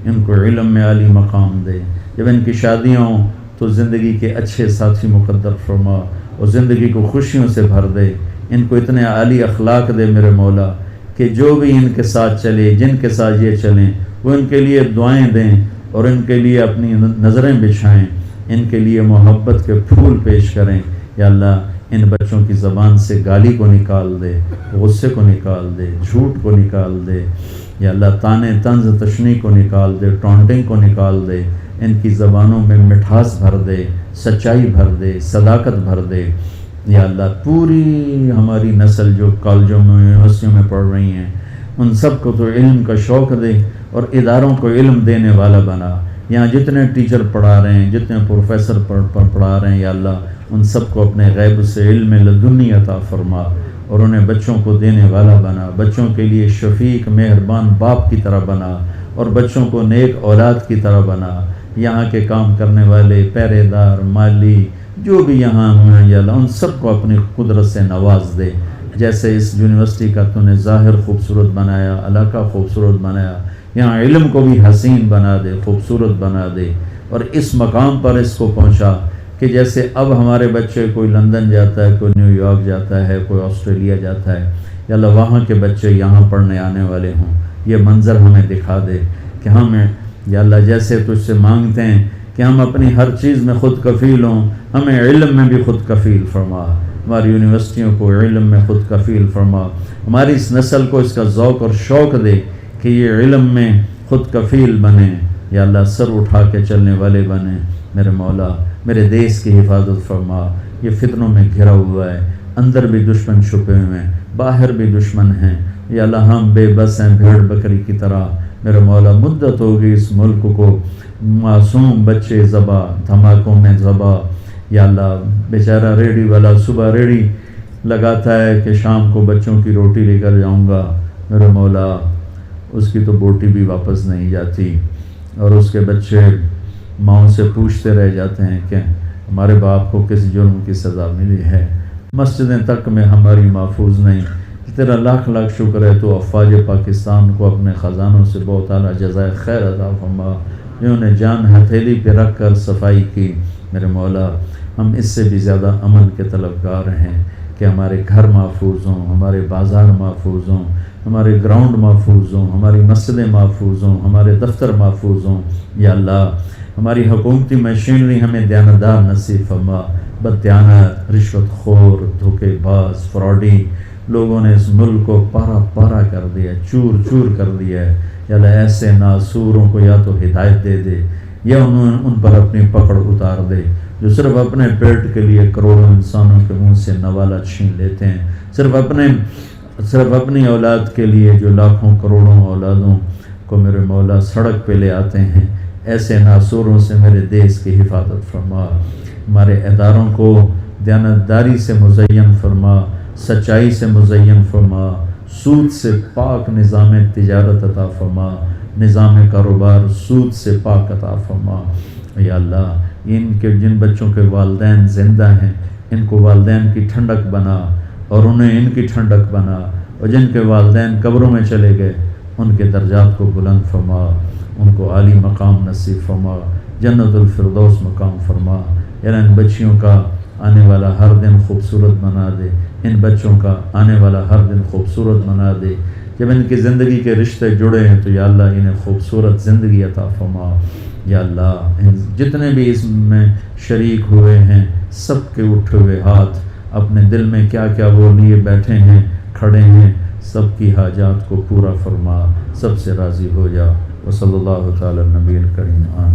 ان کو علم میں عالی مقام دے. جب ان کی شادیاں ہوں تو زندگی کے اچھے ساتھی مقدر فرما اور زندگی کو خوشیوں سے بھر دے. ان کو اتنے عالی اخلاق دے میرے مولا کہ جو بھی ان کے ساتھ چلے, جن کے ساتھ یہ چلیں, وہ ان کے لیے دعائیں دیں اور ان کے لیے اپنی نظریں بچھائیں, ان کے لیے محبت کے پھول پیش کریں. یا اللہ ان بچوں کی زبان سے گالی کو نکال دے, غصے کو نکال دے, جھوٹ کو نکال دے. یا اللہ طعنے طنز تشنیع کو نکال دے, ٹونٹنگ کو نکال دے. ان کی زبانوں میں مٹھاس بھر دے, سچائی بھر دے, صداقت بھر دے. یا اللہ پوری ہماری نسل جو کالجوں میں یونیورسٹیوں میں پڑھ رہی ہیں ان سب کو تو علم کا شوق دے اور اداروں کو علم دینے والا بنا. یہاں جتنے ٹیچر پڑھا رہے ہیں, جتنے پروفیسر پڑھا رہے ہیں, یا اللہ ان سب کو اپنے غیب سے علم لدنی عطا فرما اور انہیں بچوں کو دینے والا بنا. بچوں کے لیے شفیق مہربان باپ کی طرح بنا اور بچوں کو نیک اولاد کی طرح بنا. یہاں کے کام کرنے والے, پہرے دار, مالی, جو بھی یہاں ہیں یا اللہ ان سب کو اپنی قدرت سے نواز دے. جیسے اس یونیورسٹی کا تو نے ظاہر خوبصورت بنایا, علاقہ خوبصورت بنایا, یہاں علم کو بھی حسین بنا دے, خوبصورت بنا دے اور اس مقام پر اس کو پہنچا کہ جیسے اب ہمارے بچے کوئی لندن جاتا ہے, کوئی نیو یارک جاتا ہے, کوئی آسٹریلیا جاتا ہے, یا اللہ وہاں کے بچے یہاں پڑھنے آنے والے ہوں. یہ منظر ہمیں دکھا دے کہ ہمیں یا اللہ جیسے تجھ سے مانگتے ہیں کہ ہم اپنی ہر چیز میں خود کفیل ہوں, ہمیں علم میں بھی خود کفیل فرما. ہماری یونیورسٹیوں کو علم میں خود کفیل فرما. ہماری اس نسل کو اس کا ذوق اور شوق دے کہ یہ علم میں خود کفیل بنے. یا اللہ سر اٹھا کے چلنے والے بنے. میرے مولا میرے دیش کی حفاظت فرما. یہ فتنوں میں گھرا ہوا ہے, اندر بھی دشمن چھپے ہوئے ہیں, باہر بھی دشمن ہیں. یا اللہ ہم بے بس ہیں بھیڑ بکری کی طرح. میرے مولا مدت ہوگی اس ملک کو معصوم بچے ذبح, دھماکوں میں ذبح, یا اللہ بیچارہ ریڑھی والا صبح ریڑھی لگاتا ہے کہ شام کو بچوں کی روٹی لے کر جاؤں گا، میرے مولا اس کی تو بوٹی بھی واپس نہیں جاتی، اور اس کے بچے ماؤں سے پوچھتے رہ جاتے ہیں کہ ہمارے باپ کو کس جرم کی سزا ملی ہے، مسجدیں تک میں ہماری محفوظ نہیں۔ تیرا لاکھ لاکھ شکر ہے تو افواج پاکستان کو اپنے خزانوں سے بہت اعلیٰ جزائے خیر عطا فرما، جنہوں نے جان ہتھیلی پہ رکھ کر صفائی کی۔ میرے مولا ہم اس سے بھی زیادہ امن کے طلبگار ہیں کہ ہمارے گھر محفوظ ہوں، ہمارے بازار محفوظ ہوں، ہمارے گراؤنڈ محفوظ ہوں، ہماری مسجدیں محفوظ ہوں، ہمارے دفتر محفوظ ہوں۔ یا اللہ ہماری حکومتی مشینری ہمیں دیانتدار نصیب فرما۔ بددیانت، رشوت خور، دھوکے باز، فراڈی لوگوں نے اس ملک کو پارا پارا کر دیا، چور چور کر دیا ہے۔ یا اللہ ایسے ناسوروں کو یا تو ہدایت دے دے یا ان پر اپنی پکڑ اتار دے، جو صرف اپنے پیٹ کے لیے کروڑوں انسانوں کے منہ سے نوالا چھین لیتے ہیں، صرف اپنی اولاد کے لیے جو لاکھوں کروڑوں اولادوں کو میرے مولا سڑک پہ لے آتے ہیں۔ ایسے ناسوروں سے میرے دیش کی حفاظت فرما، ہمارے اداروں کو دیانتداری سے مزین فرما، سچائی سے مزین فرما، سود سے پاک نظام تجارت عطا فرما، نظام کاروبار سود سے پاک عطا فرما۔ یا اللہ جن بچوں کے والدین زندہ ہیں ان کو والدین کی ٹھنڈک بنا اور انہیں ان کی ٹھنڈک بنا، اور جن کے والدین قبروں میں چلے گئے ان کے درجات کو بلند فرما، ان کو عالی مقام نصیب فرما، جنت الفردوس مقام فرما۔ یعنی ان بچیوں کا آنے والا ہر دن خوبصورت بنا دے، ان بچوں کا آنے والا ہر دن خوبصورت بنا دے۔ جب ان کی زندگی کے رشتے جڑے ہیں تو یا اللہ انہیں خوبصورت زندگی عطا فرما۔ یا اللہ جتنے بھی اس میں شریک ہوئے ہیں سب کے اٹھے ہوئے ہاتھ اپنے دل میں کیا کیا وہ لیے بیٹھے ہیں، کھڑے ہیں، سب کی حاجات کو پورا فرما، سب سے راضی ہو جا۔ وصلی اللہ تعالی نبی الکریم آمین۔